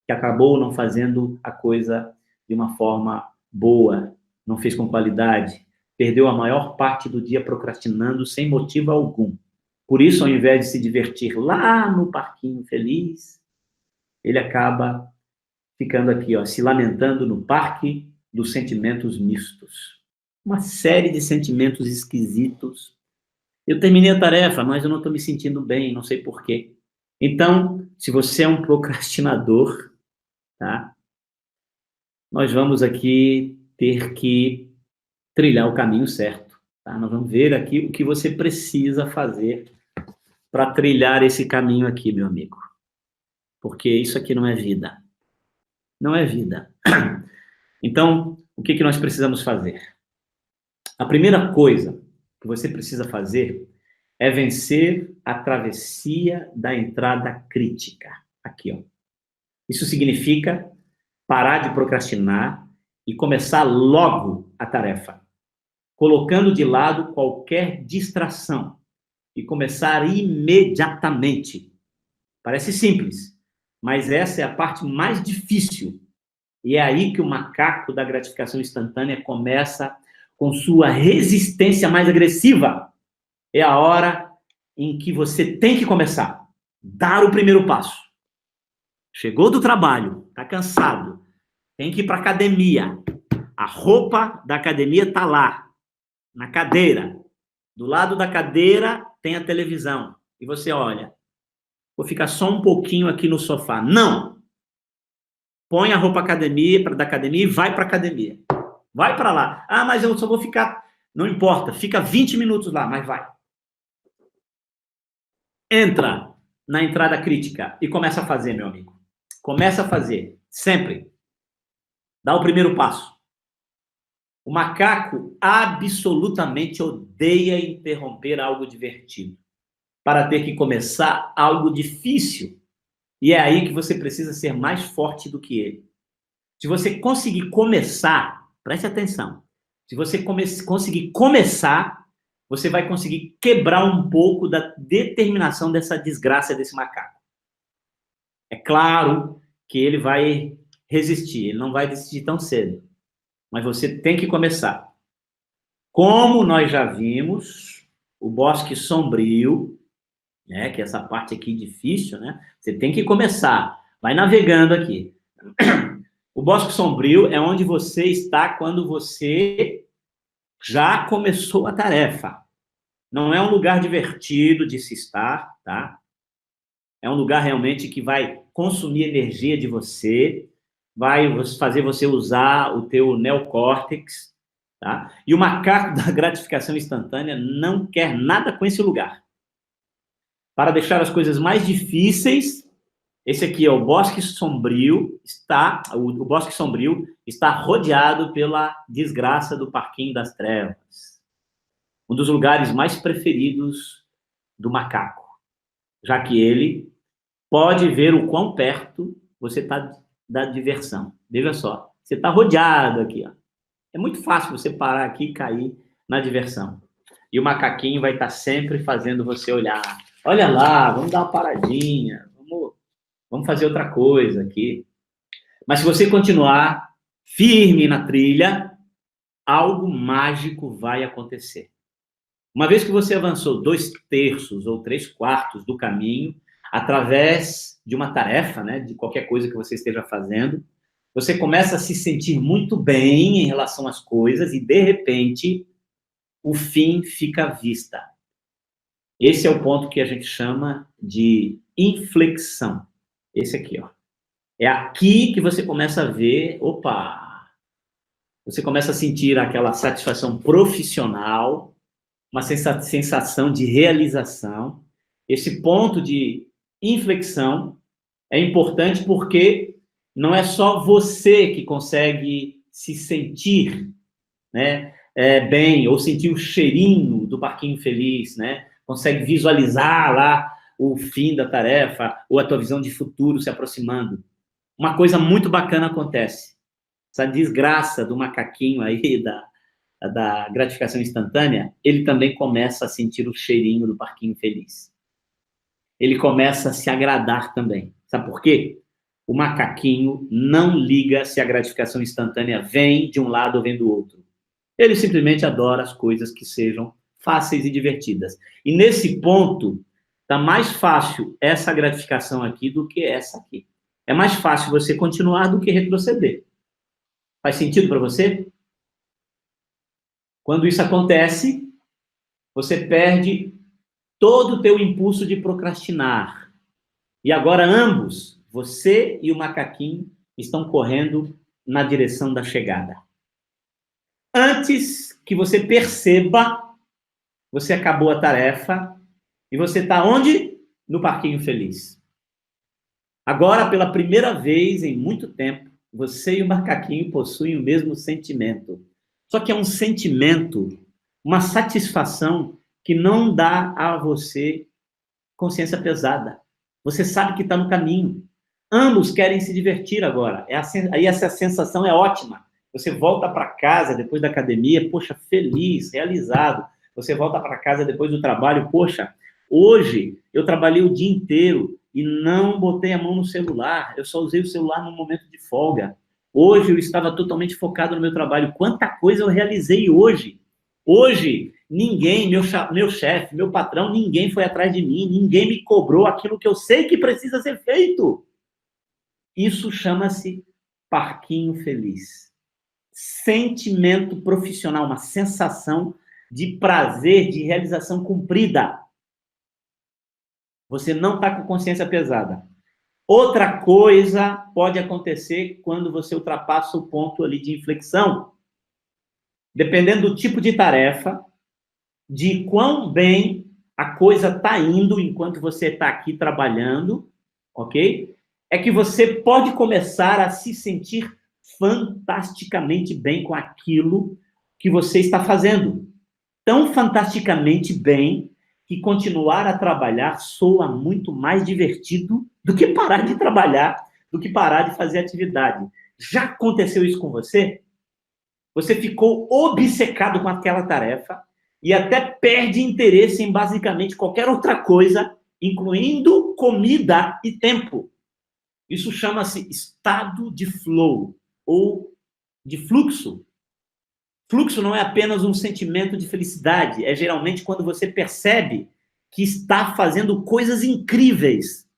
que acabou não fazendo a coisa de uma forma boa, não fez com qualidade, perdeu a maior parte do dia procrastinando sem motivo algum. Por isso, ao invés de se divertir lá no parquinho feliz, ele acaba ficando aqui, ó, se lamentando no parque dos sentimentos mistos. Uma série de sentimentos esquisitos. Eu terminei a tarefa, mas eu não estou me sentindo bem, não sei por quê. Então, se você é um procrastinador, tá? Nós vamos aqui ter que trilhar o caminho certo, tá? Nós vamos ver aqui o que você precisa fazer para trilhar esse caminho aqui, meu amigo. Porque isso aqui não é vida. Não é vida. Então, o que nós precisamos fazer? A primeira coisa que você precisa fazer é vencer a travessia da entrada crítica. Aqui, ó. Isso significa parar de procrastinar e começar logo a tarefa, colocando de lado qualquer distração e começar imediatamente. Parece simples, mas essa é a parte mais difícil. E é aí que o macaco da gratificação instantânea começa com sua resistência mais agressiva. É a hora em que você tem que começar, dar o primeiro passo. Chegou do trabalho, está cansado, tem que ir para a academia. A roupa da academia está lá, na cadeira. Do lado da cadeira tem a televisão. E você olha, vou ficar só um pouquinho aqui no sofá. Não! Põe a roupa da academia e vai para a academia. Vai para lá. Ah, mas eu só vou ficar... Não importa, fica 20 minutos lá, mas vai. Entra na entrada crítica e começa a fazer, meu amigo. Começa a fazer, sempre. Dá o primeiro passo. O macaco absolutamente odeia interromper algo divertido para ter que começar algo difícil. E é aí que você precisa ser mais forte do que ele. Se você conseguir começar, preste atenção, se você conseguir começar, você vai conseguir quebrar um pouco da determinação dessa desgraça desse macaco. É claro que ele vai resistir, ele não vai desistir tão cedo, mas você tem que começar. Como nós já vimos, o bosque sombrio, né, que é essa parte aqui difícil, né? Você tem que começar. Vai navegando aqui. O bosque sombrio é onde você está quando você já começou a tarefa. Não é um lugar divertido de se estar, tá? É um lugar realmente que vai consumir energia de você, vai fazer você usar o teu neocórtex, tá? E o macaco da gratificação instantânea não quer nada com esse lugar. Para deixar as coisas mais difíceis, esse aqui é o Bosque Sombrio, o Bosque Sombrio está rodeado pela desgraça do Parquinho das Trevas. Um dos lugares mais preferidos do macaco, já que ele pode ver o quão perto você está da diversão. Veja só, você está rodeado aqui, ó. É muito fácil você parar aqui e cair na diversão. E o macaquinho vai estar sempre fazendo você olhar. Olha lá, vamos dar uma paradinha, vamos fazer outra coisa aqui. Mas se você continuar firme na trilha, algo mágico vai acontecer. Uma vez que você avançou 2/3 ou 3/4 do caminho, através de uma tarefa, né, de qualquer coisa que você esteja fazendo, você começa a se sentir muito bem em relação às coisas e, de repente, o fim fica à vista. Esse é o ponto que a gente chama de inflexão. Esse aqui, ó. É aqui que você começa a ver, opa, você começa a sentir aquela satisfação profissional, uma sensação de realização. Esse ponto de inflexão é importante porque não é só você que consegue se sentir, né, bem, ou sentir o cheirinho do parquinho feliz, né? Consegue visualizar lá o fim da tarefa ou a tua visão de futuro se aproximando. Uma coisa muito bacana acontece. Essa desgraça do macaquinho aí, da gratificação instantânea, ele também começa a sentir o cheirinho do parquinho feliz. Ele começa a se agradar também. Sabe por quê? O macaquinho não liga se a gratificação instantânea vem de um lado ou vem do outro. Ele simplesmente adora as coisas que sejam fáceis e divertidas. E nesse ponto, está mais fácil essa gratificação aqui do que essa aqui. É mais fácil você continuar do que retroceder. Faz sentido para você? Quando isso acontece, você perde todo o teu impulso de procrastinar. E agora ambos, você e o macaquinho, estão correndo na direção da chegada. Antes que você perceba, você acabou a tarefa e você está onde? No parquinho feliz. Agora, pela primeira vez em muito tempo, você e o macaquinho possuem o mesmo sentimento. Só que é um sentimento, uma satisfação que não dá a você consciência pesada. Você sabe que está no caminho. Ambos querem se divertir agora. Aí essa sensação é ótima. Você volta para casa depois da academia, poxa, feliz, realizado. Você volta para casa depois do trabalho, poxa, hoje eu trabalhei o dia inteiro e não botei a mão no celular, eu só usei o celular no momento de folga. Hoje eu estava totalmente focado no meu trabalho. Quanta coisa eu realizei hoje. Hoje, ninguém, meu chefe, meu patrão, ninguém foi atrás de mim, ninguém me cobrou aquilo que eu sei que precisa ser feito. Isso chama-se parquinho feliz. Sentimento profissional, uma sensação de prazer, de realização cumprida. Você não está com consciência pesada. Outra coisa pode acontecer quando você ultrapassa o ponto ali de inflexão. Dependendo do tipo de tarefa, de quão bem a coisa está indo enquanto você está aqui trabalhando, ok? É que você pode começar a se sentir fantasticamente bem com aquilo que você está fazendo. Tão fantasticamente bem que continuar a trabalhar soa muito mais divertido do que parar de trabalhar, do que parar de fazer atividade. Já aconteceu isso com você? Você ficou obcecado com aquela tarefa e até perde interesse em basicamente qualquer outra coisa, incluindo comida e tempo. Isso chama-se estado de flow ou de fluxo. Fluxo não é apenas um sentimento de felicidade, é geralmente quando você percebe que está fazendo coisas incríveis.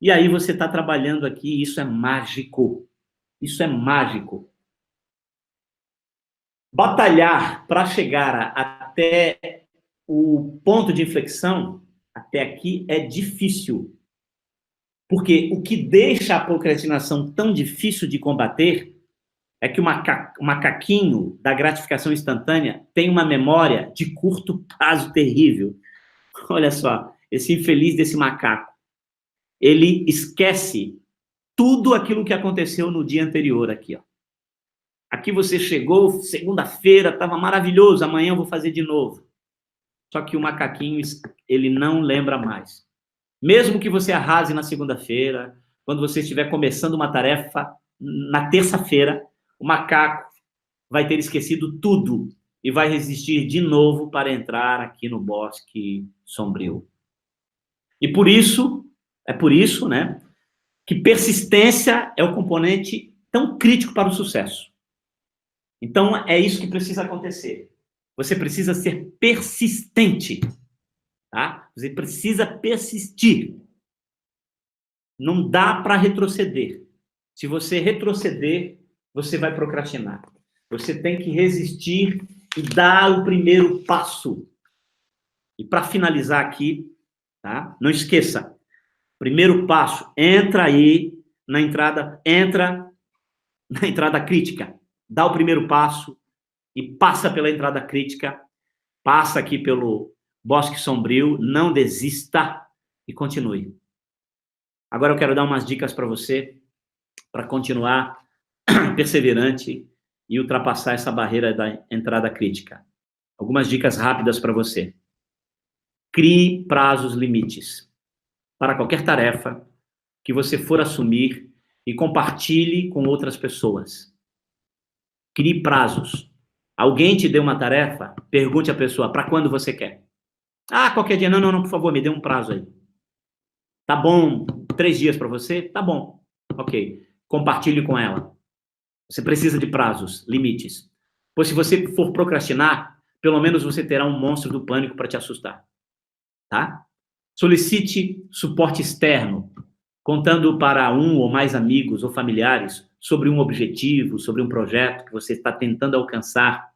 E aí você está trabalhando aqui, e isso é mágico. Isso é mágico. Batalhar para chegar até o ponto de inflexão, até aqui, é difícil. Porque o que deixa a procrastinação tão difícil de combater é que o macaquinho da gratificação instantânea tem uma memória de curto prazo terrível. Olha só, esse infeliz desse macaco. Ele esquece tudo aquilo que aconteceu no dia anterior aqui, ó. Aqui você chegou, segunda-feira, estava maravilhoso, amanhã eu vou fazer de novo. Só que o macaquinho, ele não lembra mais. Mesmo que você arrase na segunda-feira, quando você estiver começando uma tarefa na terça-feira, o macaco vai ter esquecido tudo e vai resistir de novo para entrar aqui no bosque sombrio. E por isso, né, que persistência é o componente tão crítico para o sucesso. Então, é isso que precisa acontecer. Você precisa ser persistente, tá? Você precisa persistir. Não dá para retroceder. Se você retroceder, você vai procrastinar. Você tem que resistir e dar o primeiro passo. E para finalizar aqui, tá? Não esqueça. Primeiro passo, entra na entrada crítica. Dá o primeiro passo e passa pela entrada crítica, passa aqui pelo bosque sombrio, não desista e continue. Agora eu quero dar umas dicas para você, para continuar perseverante e ultrapassar essa barreira da entrada crítica. Algumas dicas rápidas para você. Crie prazos limites para qualquer tarefa que você for assumir e compartilhe com outras pessoas. Crie prazos. Alguém te deu uma tarefa, pergunte à pessoa, para quando você quer? Ah, qualquer dia. Não, por favor, me dê um prazo aí. Tá bom, 3 dias para você? Tá bom. Ok. Compartilhe com ela. Você precisa de prazos, limites. Pois se você for procrastinar, pelo menos você terá um monstro do pânico para te assustar. Tá? Solicite suporte externo, contando para um ou mais amigos ou familiares sobre um objetivo, sobre um projeto que você está tentando alcançar.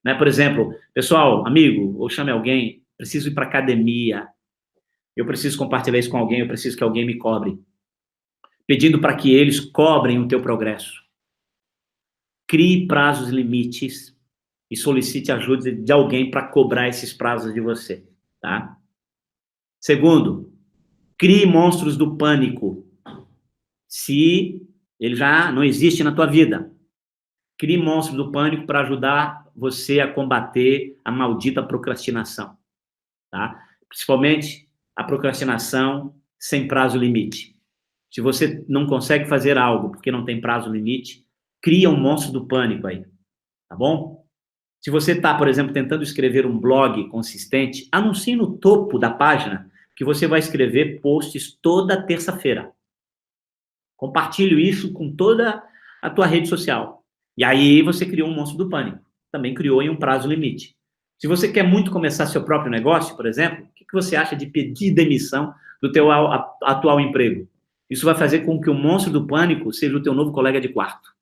Né? Por exemplo, pessoal, amigo, ou chame alguém, preciso ir para academia, eu preciso compartilhar isso com alguém, eu preciso que alguém me cobre. Pedindo para que eles cobrem o teu progresso. Crie prazos limites e solicite ajuda de alguém para cobrar esses prazos de você, tá? Segundo, crie monstros do pânico. Se ele já não existe na tua vida, crie monstros do pânico para ajudar você a combater a maldita procrastinação, tá? Principalmente a procrastinação sem prazo limite. Se você não consegue fazer algo porque não tem prazo limite, cria um monstro do pânico aí, tá bom? Se você está, por exemplo, tentando escrever um blog consistente, anuncie no topo da página que você vai escrever posts toda terça-feira. Compartilhe isso com toda a tua rede social. E aí você criou um monstro do pânico. Também criou em um prazo limite. Se você quer muito começar seu próprio negócio, por exemplo, o que você acha de pedir demissão do teu atual emprego? Isso vai fazer com que o monstro do pânico seja o teu novo colega de quarto.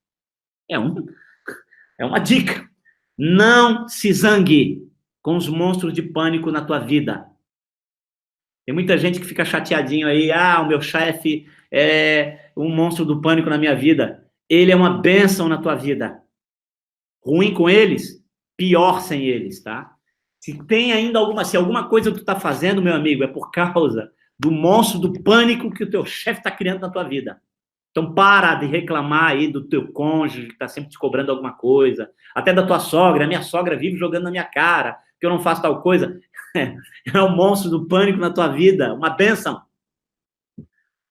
É uma dica. Não se zangue com os monstros de pânico na tua vida. Tem muita gente que fica chateadinho aí, o meu chefe é um monstro do pânico na minha vida. Ele é uma bênção na tua vida. Ruim com eles, pior sem eles, tá? Se alguma coisa que tu tá fazendo, meu amigo, é por causa do monstro do pânico que o teu chefe tá criando na tua vida. Então, para de reclamar aí do teu cônjuge que está sempre te cobrando alguma coisa, até da tua sogra. A minha sogra vive jogando na minha cara que eu não faço tal coisa. É um monstro do pânico na tua vida, uma bênção.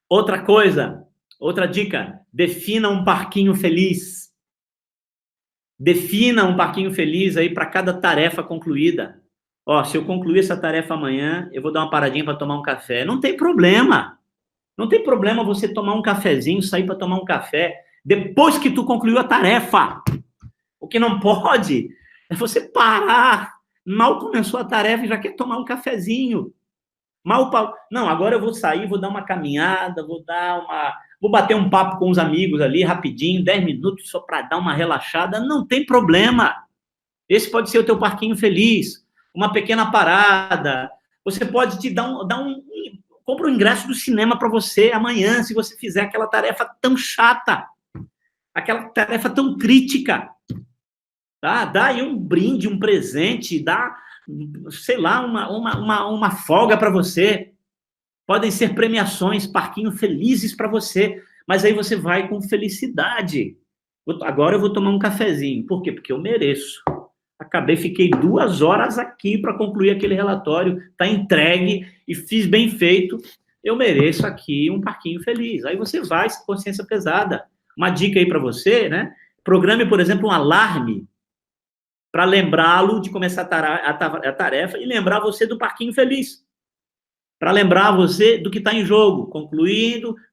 Outra coisa, outra dica, defina um parquinho feliz. Defina um parquinho feliz aí para cada tarefa concluída. Ó, se eu concluir essa tarefa amanhã, eu vou dar uma paradinha para tomar um café. Não tem problema. Não tem problema você tomar um cafezinho, sair para tomar um café, depois que tu concluiu a tarefa. O que não pode é você parar. Mal começou a tarefa e já quer tomar um cafezinho. Não, agora eu vou sair, vou dar uma caminhada, vou bater um papo com os amigos ali, rapidinho, 10 minutos, só para dar uma relaxada. Não tem problema. Esse pode ser o teu parquinho feliz. Uma pequena parada. Você pode te dar compra o ingresso do cinema para você amanhã, se você fizer aquela tarefa tão chata, aquela tarefa tão crítica. Tá? Dá aí um brinde, um presente, dá, sei lá, uma folga para você. Podem ser premiações, parquinho felizes para você, mas aí você vai com felicidade. Agora eu vou tomar um cafezinho. Por quê? Porque eu mereço. Fiquei 2 horas aqui para concluir aquele relatório, tá entregue e fiz bem feito. Eu mereço aqui um parquinho feliz. Aí você vai com consciência pesada. Uma dica aí para você, né? Programe, por exemplo, um alarme para lembrá-lo de começar a tarefa e lembrar você do parquinho feliz. Para lembrar você do que está em jogo.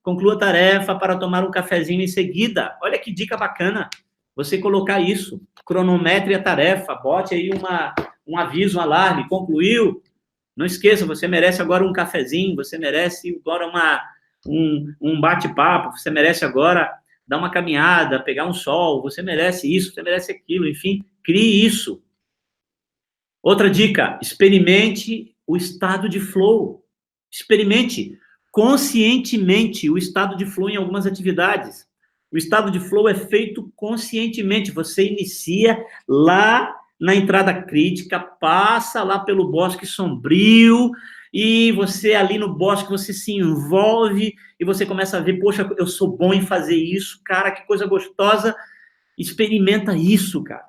Conclua a tarefa para tomar um cafezinho em seguida. Olha que dica bacana. Você colocar isso, cronometre a tarefa, bote aí um aviso, um alarme, concluiu, não esqueça, você merece agora um cafezinho, você merece agora um bate-papo, você merece agora dar uma caminhada, pegar um sol, você merece isso, você merece aquilo, enfim, crie isso. Outra dica, experimente o estado de flow, experimente conscientemente o estado de flow em algumas atividades. O estado de flow é feito conscientemente. Você inicia lá na entrada crítica, passa lá pelo bosque sombrio, e você ali no bosque, você se envolve, e você começa a ver, poxa, eu sou bom em fazer isso, cara, que coisa gostosa. Experimenta isso, cara.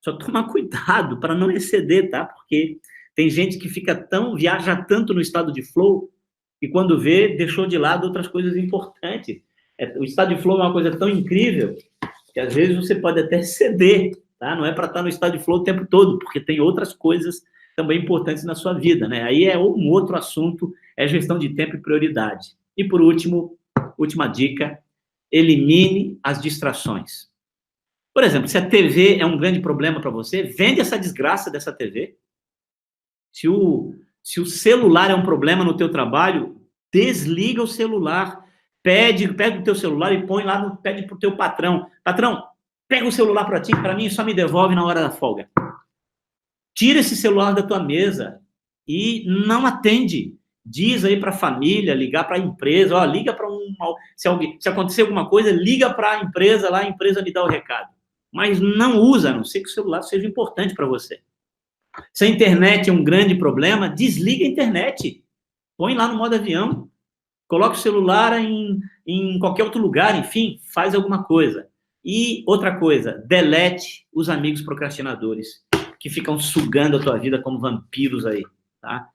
Só toma cuidado para não exceder, tá? Porque tem gente que viaja tanto no estado de flow, e quando vê, deixou de lado outras coisas importantes. O estado de flow é uma coisa tão incrível que às vezes você pode até ceder, tá? Não é para estar no estado de flow o tempo todo, porque tem outras coisas também importantes na sua vida, né? Aí é um outro assunto, é gestão de tempo e prioridade. E por último, última dica, elimine as distrações. Por exemplo, se a TV é um grande problema para você, vende essa desgraça dessa TV. Se o celular é um problema no teu trabalho, desliga o celular. Pede o teu celular e pede pro teu patrão. Patrão, pega o celular para mim e só me devolve na hora da folga. Tira esse celular da tua mesa e não atende. Diz aí para a família, ligar para a empresa, liga para se acontecer alguma coisa, liga para a empresa lá, a empresa me dá o recado. Mas não usa, a não ser que o celular seja importante para você. Se a internet é um grande problema, desliga a internet. Põe lá no modo avião. Coloca o celular em qualquer outro lugar, enfim, faz alguma coisa. E outra coisa, delete os amigos procrastinadores, que ficam sugando a tua vida como vampiros aí, tá?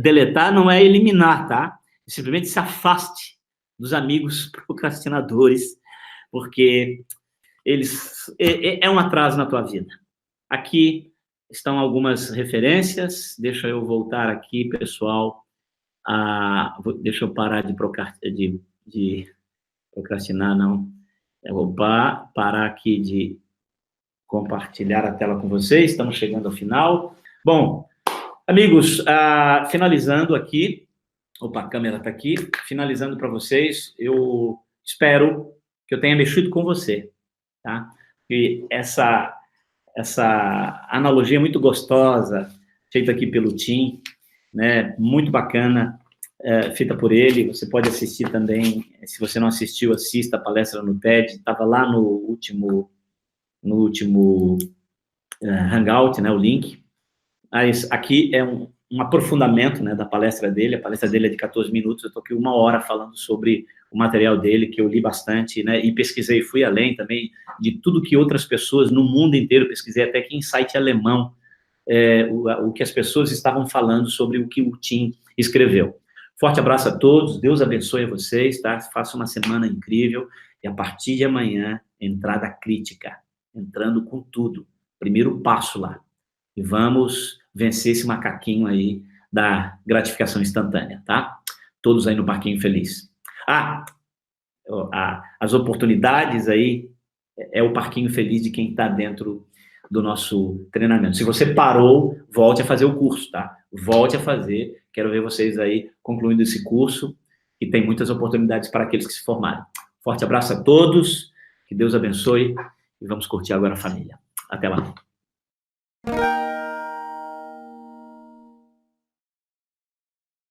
Deletar não é eliminar, tá? Simplesmente se afaste dos amigos procrastinadores, porque é um atraso na tua vida. Aqui estão algumas referências, deixa eu voltar aqui, pessoal. Deixa eu parar de procrastinar, não. Eu vou parar aqui de compartilhar a tela com vocês, estamos chegando ao final. Bom, amigos, finalizando aqui, a câmera está aqui, finalizando para vocês, eu espero que eu tenha mexido com você, tá? E essa analogia muito gostosa, feita aqui pelo Tim, né? Muito bacana, feita por ele. Você pode assistir também, se você não assistiu, assista a palestra no TED, estava lá no último Hangout, né, o link. Mas aqui é um aprofundamento, né, da palestra dele. A palestra dele é de 14 minutos, eu estou aqui 1 hora falando sobre o material dele, que eu li bastante, né, e pesquisei, fui além também de tudo que outras pessoas no mundo inteiro, pesquisei até que em site alemão, o que as pessoas estavam falando sobre o que o Tim escreveu. Forte abraço a todos, Deus abençoe a vocês, tá? Faça uma semana incrível, e a partir de amanhã, entrada crítica, entrando com tudo, primeiro passo lá, e vamos vencer esse macaquinho aí da gratificação instantânea, tá? Todos aí no Parquinho Feliz. As oportunidades aí, é o Parquinho Feliz de quem está dentro do nosso treinamento. Se você parou, volte a fazer o curso, tá? Volte a fazer, quero ver vocês aí concluindo esse curso, e tem muitas oportunidades para aqueles que se formarem. Forte abraço a todos, que Deus abençoe, e vamos curtir agora a família. Até lá.